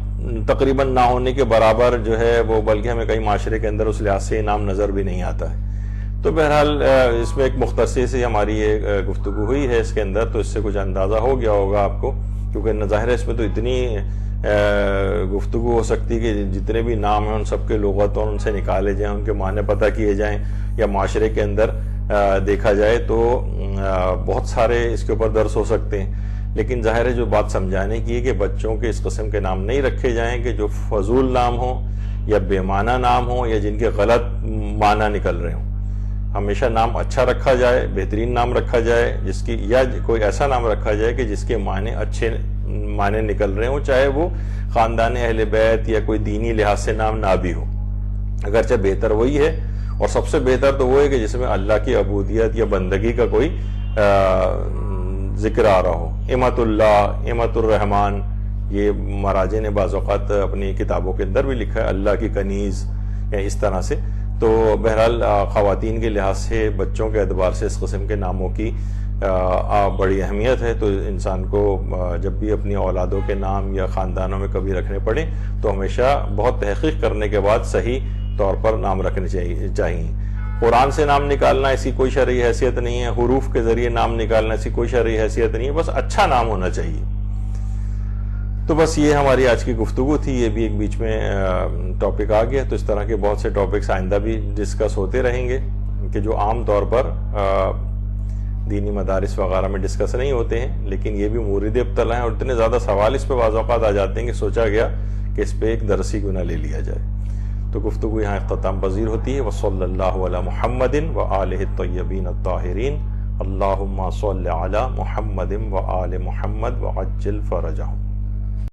تقریباً نہ ہونے کے برابر جو ہے وہ، بلکہ ہمیں کئی معاشرے کے اندر اس لحاظ سے نام نظر بھی نہیں آتا ہے. تو بہرحال اس میں ایک مختصر سی ہماری یہ گفتگو ہوئی ہے اس کے اندر، تو اس سے کچھ اندازہ ہو گیا ہوگا آپ کو، کیونکہ ظاہر ہے اس میں تو اتنی گفتگو ہو سکتی کہ جتنے بھی نام ہیں ان سب کے لغت اور ان سے نکالے جائیں، ان کے معنی پتہ کیے جائیں، یا معاشرے کے اندر دیکھا جائے تو بہت سارے اس کے اوپر درس ہو سکتے ہیں، لیکن ظاہر ہے جو بات سمجھانے کی ہے کہ بچوں کے اس قسم کے نام نہیں رکھے جائیں کہ جو فضول نام ہوں یا بے معنی نام ہوں یا جن کے غلط معنی نکل رہے ہوں۔ ہمیشہ نام اچھا رکھا جائے، بہترین نام رکھا جائے، جس کی یا کوئی ایسا نام رکھا جائے کہ جس کے معنی اچھے معنی نکل رہے ہوں، چاہے وہ خاندان اہل بیت یا کوئی دینی لحاظ سے نام نہ بھی ہو، اگرچہ بہتر وہی ہے، اور سب سے بہتر تو وہ ہے کہ جس میں اللہ کی عبودیت یا بندگی کا کوئی ذکر آ رہا ہو۔ امت اللہ، امت الرحمن، یہ مراجع نے بعض اوقات اپنی کتابوں کے اندر بھی لکھا ہے، اللہ کی کنیز یا اس طرح سے۔ تو بہرحال خواتین کے لحاظ سے، بچوں کے اعتبار سے اس قسم کے ناموں کی بڑی اہمیت ہے، تو انسان کو جب بھی اپنی اولادوں کے نام یا خاندانوں میں کبھی رکھنے پڑے تو ہمیشہ بہت تحقیق کرنے کے بعد صحیح طور پر نام رکھنے چاہیے۔ قرآن سے نام نکالنا ایسی کوئی شرعی حیثیت نہیں ہے، حروف کے ذریعے نام نکالنا ایسی کوئی شرعی حیثیت نہیں ہے، بس اچھا نام ہونا چاہیے۔ تو بس یہ ہماری آج کی گفتگو تھی، یہ بھی ایک بیچ میں ٹاپک آ گیا، تو اس طرح کے بہت سے ٹاپکس آئندہ بھی ڈسکس ہوتے رہیں گے کہ جو عام طور پر دینی مدارس وغیرہ میں ڈسکس نہیں ہوتے ہیں، لیکن یہ بھی مورد ابتلا ہیں، اور اتنے زیادہ سوال اس پہ بعض اوقات آ جاتے ہیں کہ سوچا گیا کہ اس پہ ایک درسی گناہ لے لیا جائے۔ تو گفتگو یہاں اختتام پذیر ہوتی ہے۔ وصلی اللہ علی محمد وآلہ الطیبین الطاہرین، اللہم صل علی محمد وآل محمد وعجل فرجہم۔